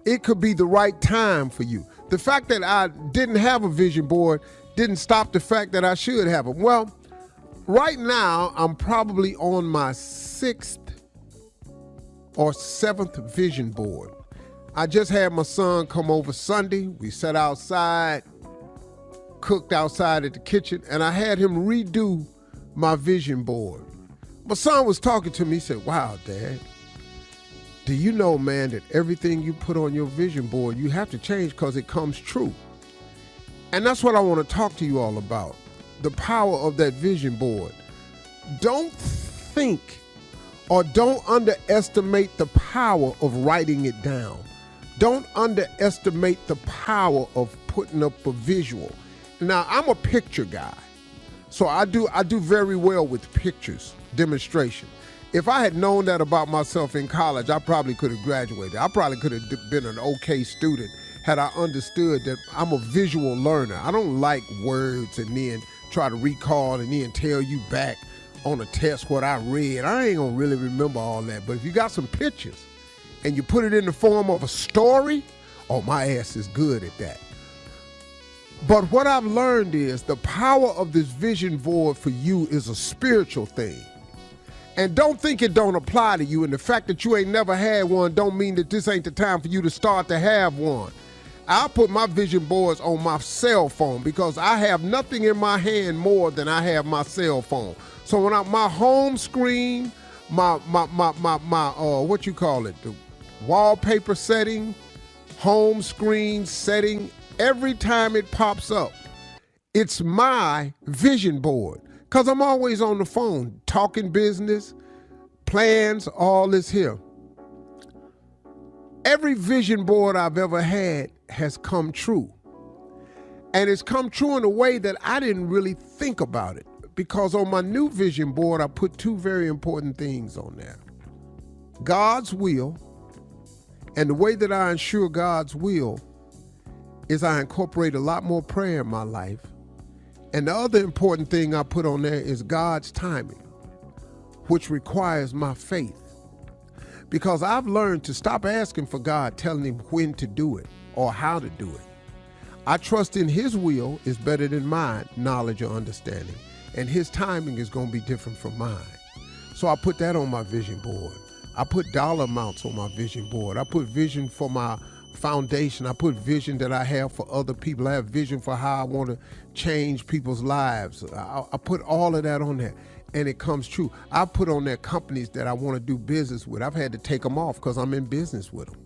It could be the right time for you. The fact that I didn't have a vision board didn't stop the fact that I should have them. Well, right now, I'm probably on my 6th or 7th vision board. I just had my son come over Sunday. We sat outside, cooked outside at the kitchen, and I had him redo my vision board. My son was talking to me. He said, "Wow, Dad, do you know, man, that everything you put on your vision board, you have to change because it comes true." And that's what I want to talk to you all about, the power of that vision board. Don't think or don't underestimate the power of writing it down. Don't underestimate the power of putting up a visual. Now, I'm a picture guy, so I do very well with pictures, demonstration. If I had known that about myself in college, I probably could have graduated. I probably could have been an okay student had I understood that I'm a visual learner. I don't like words and then try to recall and then tell you back on a test what I read. I ain't gonna really remember all that. But if you got some pictures and you put it in the form of a story, oh, my ass is good at that. But what I've learned is the power of this vision board for you is a spiritual thing. And don't think it don't apply to you. And the fact that you ain't never had one don't mean that this ain't the time for you to start to have one. I put my vision boards on my cell phone because I have nothing in my hand more than I have my cell phone. So when my home screen, my what you call it, the wallpaper setting, home screen setting, every time it pops up, it's my vision board. Because I'm always on the phone, talking business, plans, all this here. Every vision board I've ever had has come true. And it's come true in a way that I didn't really think about it. Because on my new vision board, I put 2 very important things on there. God's will And the way that I ensure God's will is I incorporate a lot more prayer in my life. And the other important thing I put on there is God's timing, which requires my faith. Because I've learned to stop asking for God telling him when to do it or how to do it. I trust in his will is better than my knowledge or understanding. And his timing is going to be different from mine. So I put that on my vision board. I put dollar amounts on my vision board. I put vision for my foundation. I put vision that I have for other people. I have vision for how I want to change people's lives. I put all of that on there, and it comes true. I put on there companies that I want to do business with. I've had to take them off because I'm in business with them.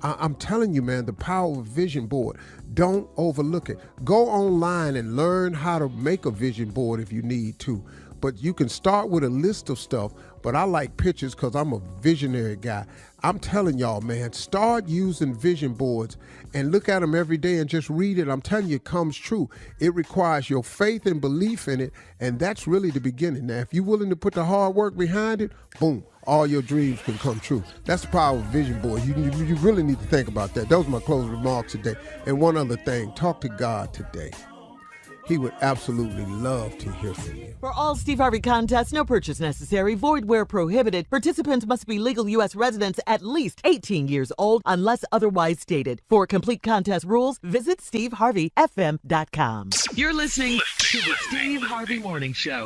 I'm telling you, man, the power of a vision board. Don't overlook it. Go online and learn how to make a vision board if you need to. But you can start with a list of stuff, but I like pictures because I'm a visionary guy. I'm telling y'all, man, start using vision boards and look at them every day and just read it. I'm telling you, it comes true. It requires your faith and belief in it, and that's really the beginning. Now, if you're willing to put the hard work behind it, boom, all your dreams can come true. That's the power of vision board. You really need to think about that. Those are my closing remarks today. And one other thing, talk to God today. He would absolutely love to hear from you. For all Steve Harvey contests, no purchase necessary, void where prohibited. Participants must be legal U.S. residents at least 18 years old unless otherwise stated. For complete contest rules, visit SteveHarveyFM.com. You're listening to the Steve Harvey Morning Show.